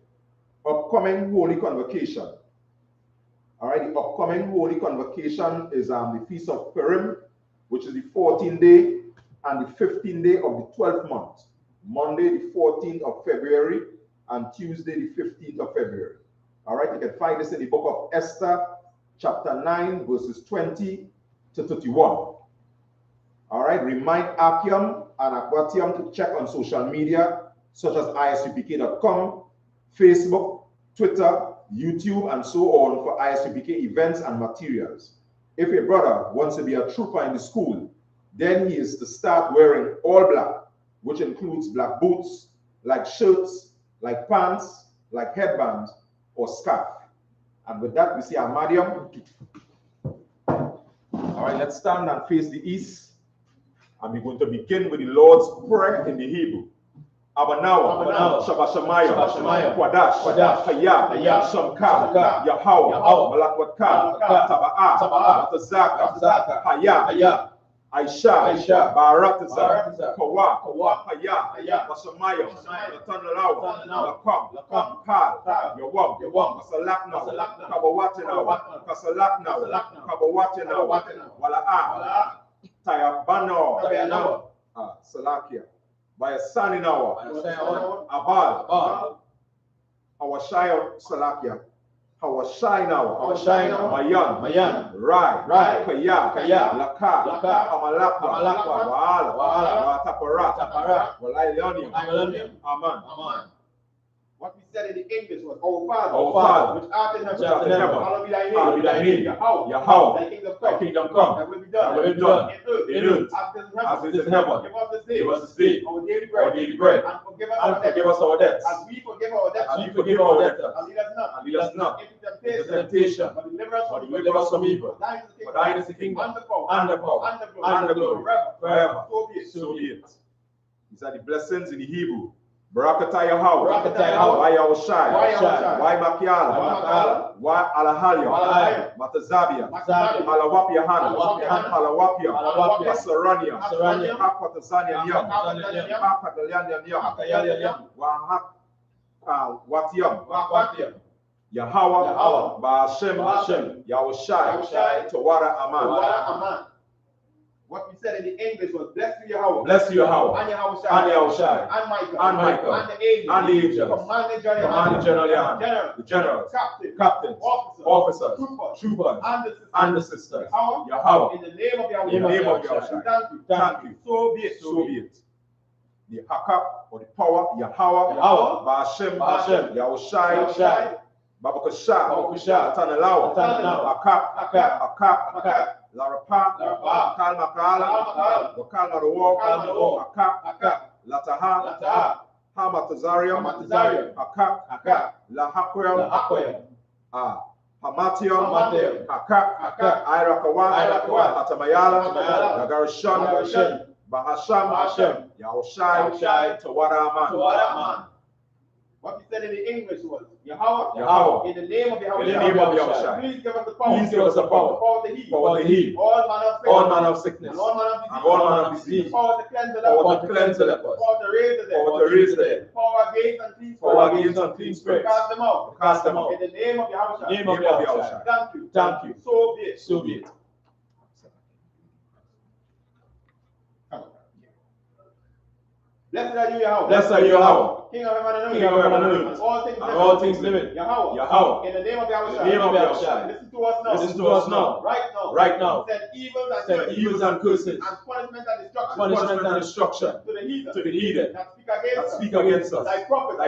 Upcoming Holy Convocation. All right, the upcoming Holy Convocation is the Feast of Purim, which is the 14th day and the 15th day of the 12th month. Monday, the 14th of February, and Tuesday, the 15th of February. All right, you can find this in the book of Esther, chapter 9, verses 20 to 31. All right, remind Akium and Aquatium to check on social media, such as ISUPK.com, Facebook, Twitter, YouTube, and so on for I.S.U.P.K events and materials. If a brother wants to be a trooper in the school, then he is to start wearing all black, which includes black boots, like shirts, like pants, like headbands, or scarf. And with that, we see our medium. All right, let's stand and face the east. And we're going to begin with the Lord's Prayer in the Hebrew. Abanawa, Shabashamaya, Kwadash, Haya, Shamka, Yahawa, Malakwaka, Taba'a, Matazaka, Haya, Aisha, Baratazar, Kawa, Haya, Mashamaya, Natanalawa, Lakam, Kal, Yawam, Kasalakna, Kabawatinawa, Kasalakna, Kabawatinawa, Wala'a, Tayabano, Salakia. By a son in our Abal, our shy Salakia, our shy now, Mayan, Rai, Kaya, Laka, Amalakwa, Waala, Tapara, Walaionium, Aman. What we said in the English was, Our Father, which art in heaven, hallowed be thy name, Yahweh, thy kingdom come, thy will be done, in earth, as it is in heaven. Give us this day our daily bread, and forgive us our debts, as we forgive our debtors, and lead us not into temptation, but deliver us from evil. For thine is the kingdom, and the power, and the glory, forever. So be it. These are the blessings in the Hebrew. Barakata Yahweh, why Yahushai, why Makiala, why Alahalia, Matazabia, Alawapia Hana, Alawapia, Sarania, Hakatazania Yam, Hakatalian Yam, Watiam, Yahweh, Ba'ashem, Yahushai, Tawara Aman. What we said in the English was, bless you, Yahweh. Bless you, Yahweh. And Yahushai. And Michael. And the angels. Commanding General. The generals. Captains. Officers. Troopers. And the sisters. Yahweh. In the name of Yahweh. Thank you. So be it. The Hakak, or the power, Yahweh. Ba'ashem. Yahushai. Babakasha. Tanalawa. Akak. Larapa, Kalmakala, Wakalmaruwa, Akak, Lataha, Hamatazarium, Akak, Lahakwem, Hamatium, Akak, Irakawa, Atamayala, Nagarashon, Bahasham, Yahushai, Tawara. What we said in the English was, Yahweh, in the name of Yahweh, please give us the power, power to heal, all manner of sickness, and all manner of disease, power to cleanse the lepers, power to raise the dead, power against unclean spirits, cast them out, in the name of Yahweh. Thank you. So be it. Blessed are you, Yahweh. King of heaven and earth. All things living. Yahweh. In the name of Yahweh. Listen to us now. Right now. Send evils and curses. And punishment and destruction. To the heathen. That speak against us. Thy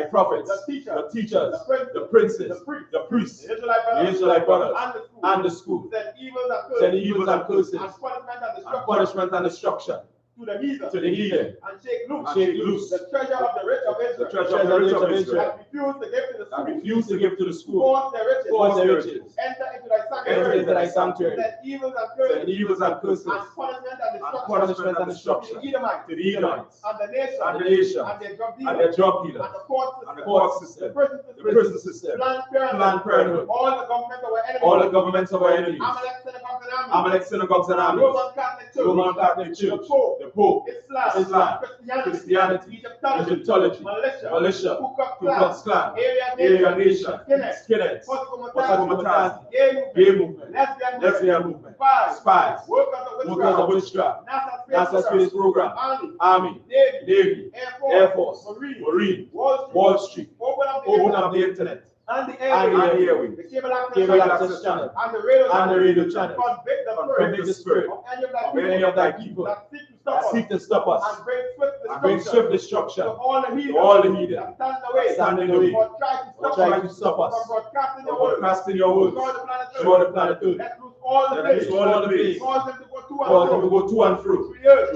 prophets. The teachers. The princes. The priests. The Israelite brothers. And the school. Send evils and curses. And punishment and destruction. To the heathen, and shake loose the treasure of the rich of Israel, and refuse to give to the school, force their riches, enter into thy sanctuary, send evils and curses, and punishment and destruction to the Edomites, and the nation, and their drug dealers, and the court system, the prison system, Planned Parenthood, all the governments of our enemies, Amalek synagogues and armies, Roman Catholic Church, the Pope, Islam, Christianity, Egyptology, militia, Ku Klux Klan, Aryan Nation, Skinheads, Potomatazzi, Gay Movement, Lesbian Movement, Spies, Workers of Witchcraft, NASA Space Program, Army, Navy, Air Force, Marine, Wall Street, open up the internet, and the airwaves, the cable access channel, and the radio channel, convict the spirit of any of thy people that seek to stop us, and bring swift destruction to all the heathen that stand in the way, or try to stop us from broadcasting your words through the planet Earth. Let loose all the plagues, cause them to go to and fro through the earth,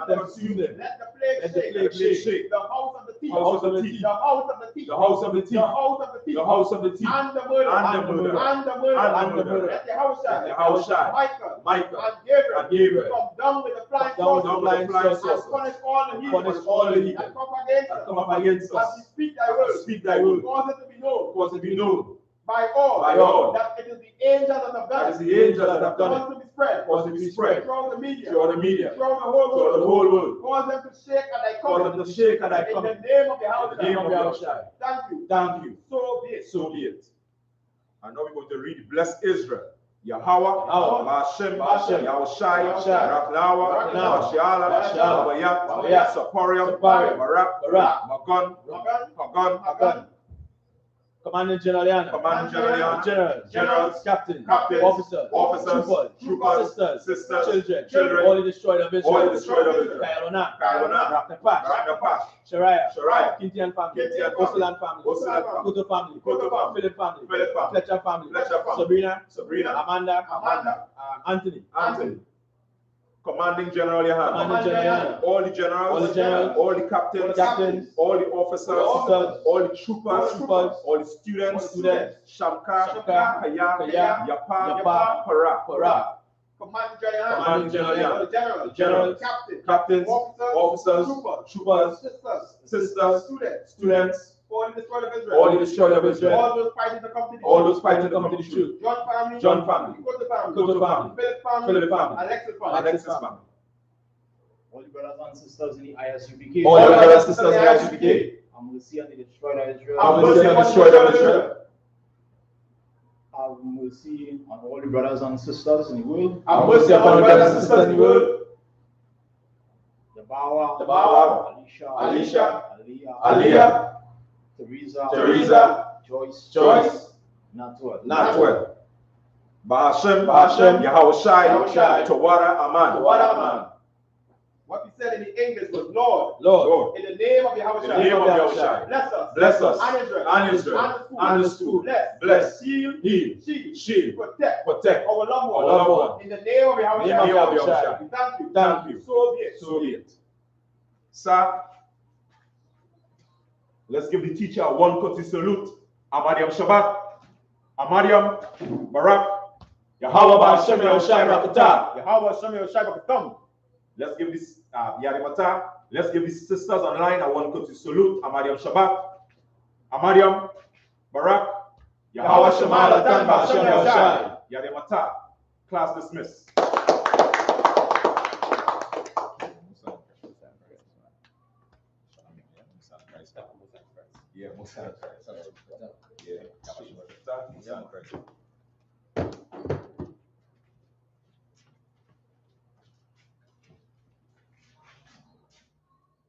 consume them. Let the plague Let the shake. plague shake. The house of the thief. The house of the thief. The house of the thief. The house of the thief. The house of the thief. The house of the thief. And the murder. And the murder. And the murder. And the murder. Let the house shine. Let the house shine. Michael. And And Gabriel. come down with the flying Come down with the saucers. flying And saucers. punish all the heathen. Punish all the heathen that come up against us. come up against us. As we speak thy word. Speak thy word. Cause it to be known. Cause it be known By all. by all. That it is the angels that have done That it. is the angels that have done Cause to be spread. Cause it to be spread Throughout the media. throughout the media, Throughout the whole throughout the world. whole world. Cause them to shake and I Cause come. them to shake and I In come. the name of the house. In the name of Yahushua. Thank you. Thank you. So be it. So be it. And now we're going to read Bless Israel. Yahweh, Ba'ashem, Ba'ashem, Yahushai, Yahushai, Raklawa, Raklawa, Bashiala, Bashiala, Babayat, Saporium, Saporium, Barak, Barak, Magon, Hagan, Commanding General YAHANNA. Commanding General YAHANNA. Generals, captains, Captains, officers, troopers, sisters, children, all the destroyed of Israel, all the destroyed of Israel. Kailona, Kailona, Rapnapash, Shariah, Kintian family, Kintian Osalan family, Osalan family, Kuto family, Kuto family, Philip family, Philip family, Fletcher family, Fletcher family, Sabrina, Amanda, Anthony, Commanding General YAHANNA. Commanding General YAHANNA. All the generals, all the captains, all the officers, all the troopers, all the students, Shamka, Kaya, Yapa, Para. Commanding General YAHANNA. Generals, captains, officers, troopers, sisters, students, all the destroyed of Israel. All those fighting to come to the All those fighting to come to the truth. truth. John family. Kuto family, Philip family. Philip family, Alexis family. family. All the brothers and sisters in the I.S.U.P.K. All the brothers and sisters in the I.S.U.P.K. I'm mercy on the destroyed of Israel. Have mercy on the destroyed of Israel. Have mercy on all the brothers and sisters in the world. Have mercy upon the brothers and sisters in the world. Dabawa, Alicia, Aliyah, Aliyah, Teresa, Joyce, Natwell, Ba'ashem, Ba'ashem, Yahushai, Tawara Aman. What we said in the English was Lord. Lord, In the name of In Yahushua. the name of Yahushai. Bless us. And Israel. And the school. Bless. Heal. Shield. Protect. Our loved Our loved one. one. In the name of Yahushua. In the name of Yahushua. Thank you. Thank you. So be it. So be it. Sir, let's give the teacher one courtesy salute. Amadiam Shabbat, Amadiam Barak, Yahweh Ba'ashem Yahushai Rakata. Yahweh Shem Yahushua. Let's give this Yarimata. Let's give these sisters online a one courtesy salute. Amadiam Shabbat, Amadiam Barak, Yahweh Shemalatan Ba'ashem Yahushai. Yarimata. Class dismissed. Yeah, Musa. Yeah,